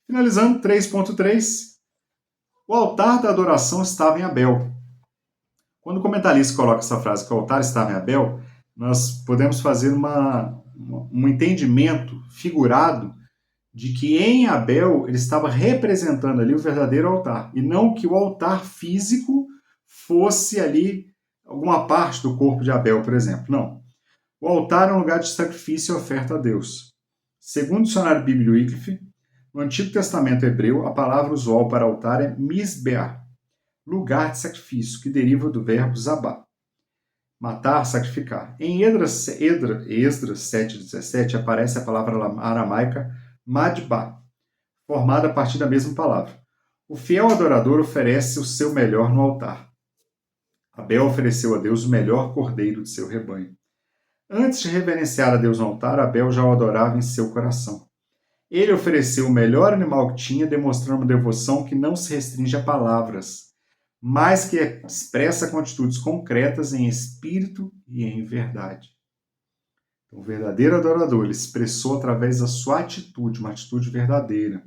Finalizando, 3.3. O altar da adoração estava em Abel. Quando o comentarista coloca essa frase que o altar estava em Abel, nós podemos fazer um entendimento figurado de que em Abel ele estava representando ali o verdadeiro altar, e não que o altar físico fosse ali alguma parte do corpo de Abel, por exemplo. Não. O altar é um lugar de sacrifício e oferta a Deus. Segundo o dicionário bíblico Wycliffe, no Antigo Testamento hebreu, a palavra usual para altar é misbeah, lugar de sacrifício, que deriva do verbo zabá, matar, sacrificar. Em Esdras 7:17 aparece a palavra aramaica madbah, formada a partir da mesma palavra. O fiel adorador oferece o seu melhor no altar. Abel ofereceu a Deus o melhor cordeiro de seu rebanho. Antes de reverenciar a Deus no altar, Abel já o adorava em seu coração. Ele ofereceu o melhor animal que tinha, demonstrando uma devoção que não se restringe a palavras, mas que expressa com atitudes concretas em espírito e em verdade. Então, o verdadeiro adorador, ele expressou através da sua atitude, uma atitude verdadeira,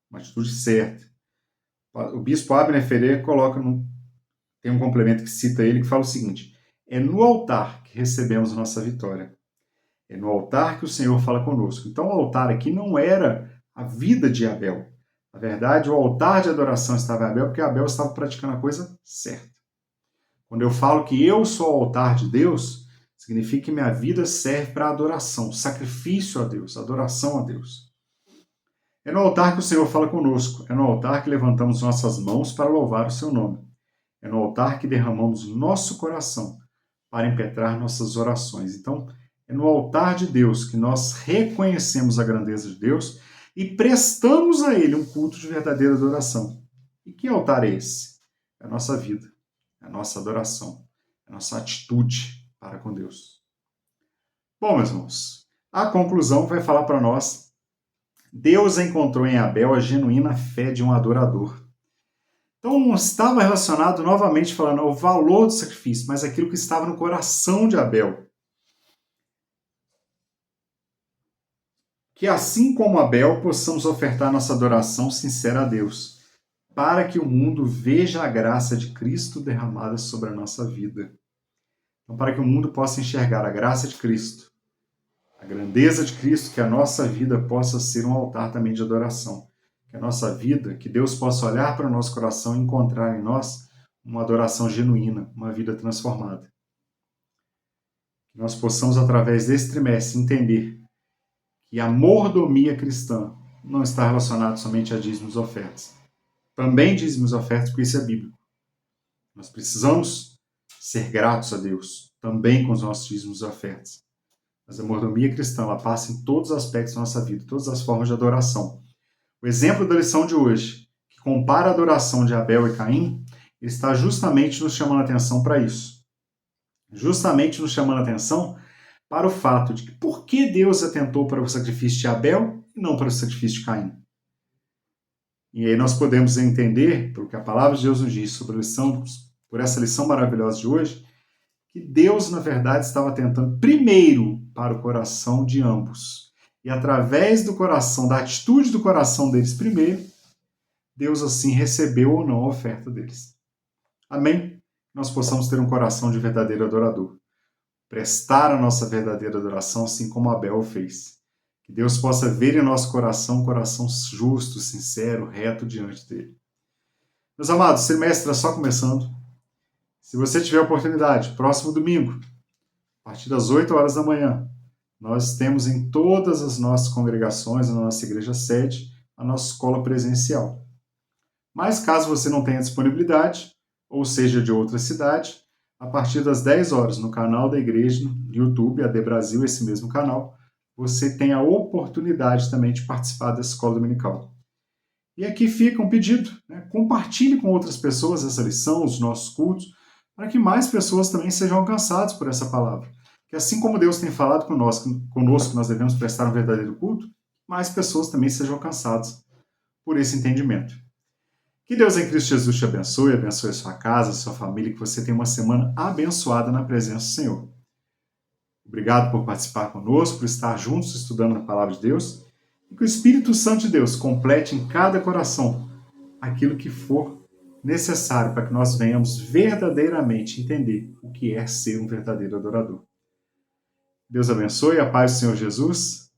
uma atitude certa. O bispo Abner Ferreira tem um complemento que cita ele, que fala o seguinte: é no altar que recebemos a nossa vitória. É no altar que o Senhor fala conosco. Então o altar aqui não era a vida de Abel. Na verdade, o altar de adoração estava em Abel porque Abel estava praticando a coisa certa. Quando eu falo que eu sou o altar de Deus, significa que minha vida serve para adoração, sacrifício a Deus, adoração a Deus. É no altar que o Senhor fala conosco. É no altar que levantamos nossas mãos para louvar o seu nome. É no altar que derramamos nosso coração para impetrar nossas orações. Então, é no altar de Deus que nós reconhecemos a grandeza de Deus e prestamos a Ele um culto de verdadeira adoração. E que altar é esse? É a nossa vida, é a nossa adoração, é a nossa atitude para com Deus. Bom, meus irmãos, a conclusão vai falar para nós: Deus encontrou em Abel a genuína fé de um adorador. Então não estava relacionado novamente falando ao valor do sacrifício, mas aquilo que estava no coração de Abel. Que assim como Abel, possamos ofertar nossa adoração sincera a Deus, para que o mundo veja a graça de Cristo derramada sobre a nossa vida. Então, para que o mundo possa enxergar a graça de Cristo, a grandeza de Cristo, que a nossa vida possa ser um altar também de adoração. Que a nossa vida, que Deus possa olhar para o nosso coração e encontrar em nós uma adoração genuína, uma vida transformada. Que nós possamos, através desse trimestre, entender que a mordomia cristã não está relacionada somente a dízimos e ofertas. Também dízimos e ofertas, porque isso é bíblico. Nós precisamos ser gratos a Deus, também com os nossos dízimos e ofertas. Mas a mordomia cristã, ela passa em todos os aspectos da nossa vida, todas as formas de adoração. O exemplo da lição de hoje, que compara a adoração de Abel e Caim, ele está justamente nos chamando a atenção para isso. Justamente nos chamando a atenção para o fato de que por que Deus atentou para o sacrifício de Abel e não para o sacrifício de Caim. E aí nós podemos entender, pelo que a palavra de Deus nos diz sobre a lição, por essa lição maravilhosa de hoje, que Deus, na verdade, estava tentando primeiro para o coração de ambos. E através do coração, da atitude do coração deles primeiro, Deus assim recebeu ou não a oferta deles. Amém? Nós possamos ter um coração de verdadeiro adorador. Prestar a nossa verdadeira adoração, assim como Abel fez. Que Deus possa ver em nosso coração um coração justo, sincero, reto diante dele. Meus amados, o semestre está só começando. Se você tiver oportunidade, próximo domingo, a partir das 8 horas da manhã, nós temos em todas as nossas congregações, na nossa igreja sede, a nossa escola presencial. Mas caso você não tenha disponibilidade, ou seja de outra cidade, a partir das 10 horas no canal da igreja, no YouTube, AD Brasil, esse mesmo canal, você tem a oportunidade também de participar da escola dominical. E aqui fica um pedido, né? Compartilhe com outras pessoas essa lição, os nossos cultos, para que mais pessoas também sejam alcançadas por essa palavra. Que assim como Deus tem falado conosco, nós devemos prestar um verdadeiro culto, mais pessoas também sejam alcançadas por esse entendimento. Que Deus em Cristo Jesus te abençoe a sua casa, a sua família, que você tenha uma semana abençoada na presença do Senhor. Obrigado por participar conosco, por estar juntos estudando a palavra de Deus, e que o Espírito Santo de Deus complete em cada coração aquilo que for necessário para que nós venhamos verdadeiramente entender o que é ser um verdadeiro adorador. Deus abençoe, a paz do Senhor Jesus,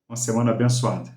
uma semana abençoada.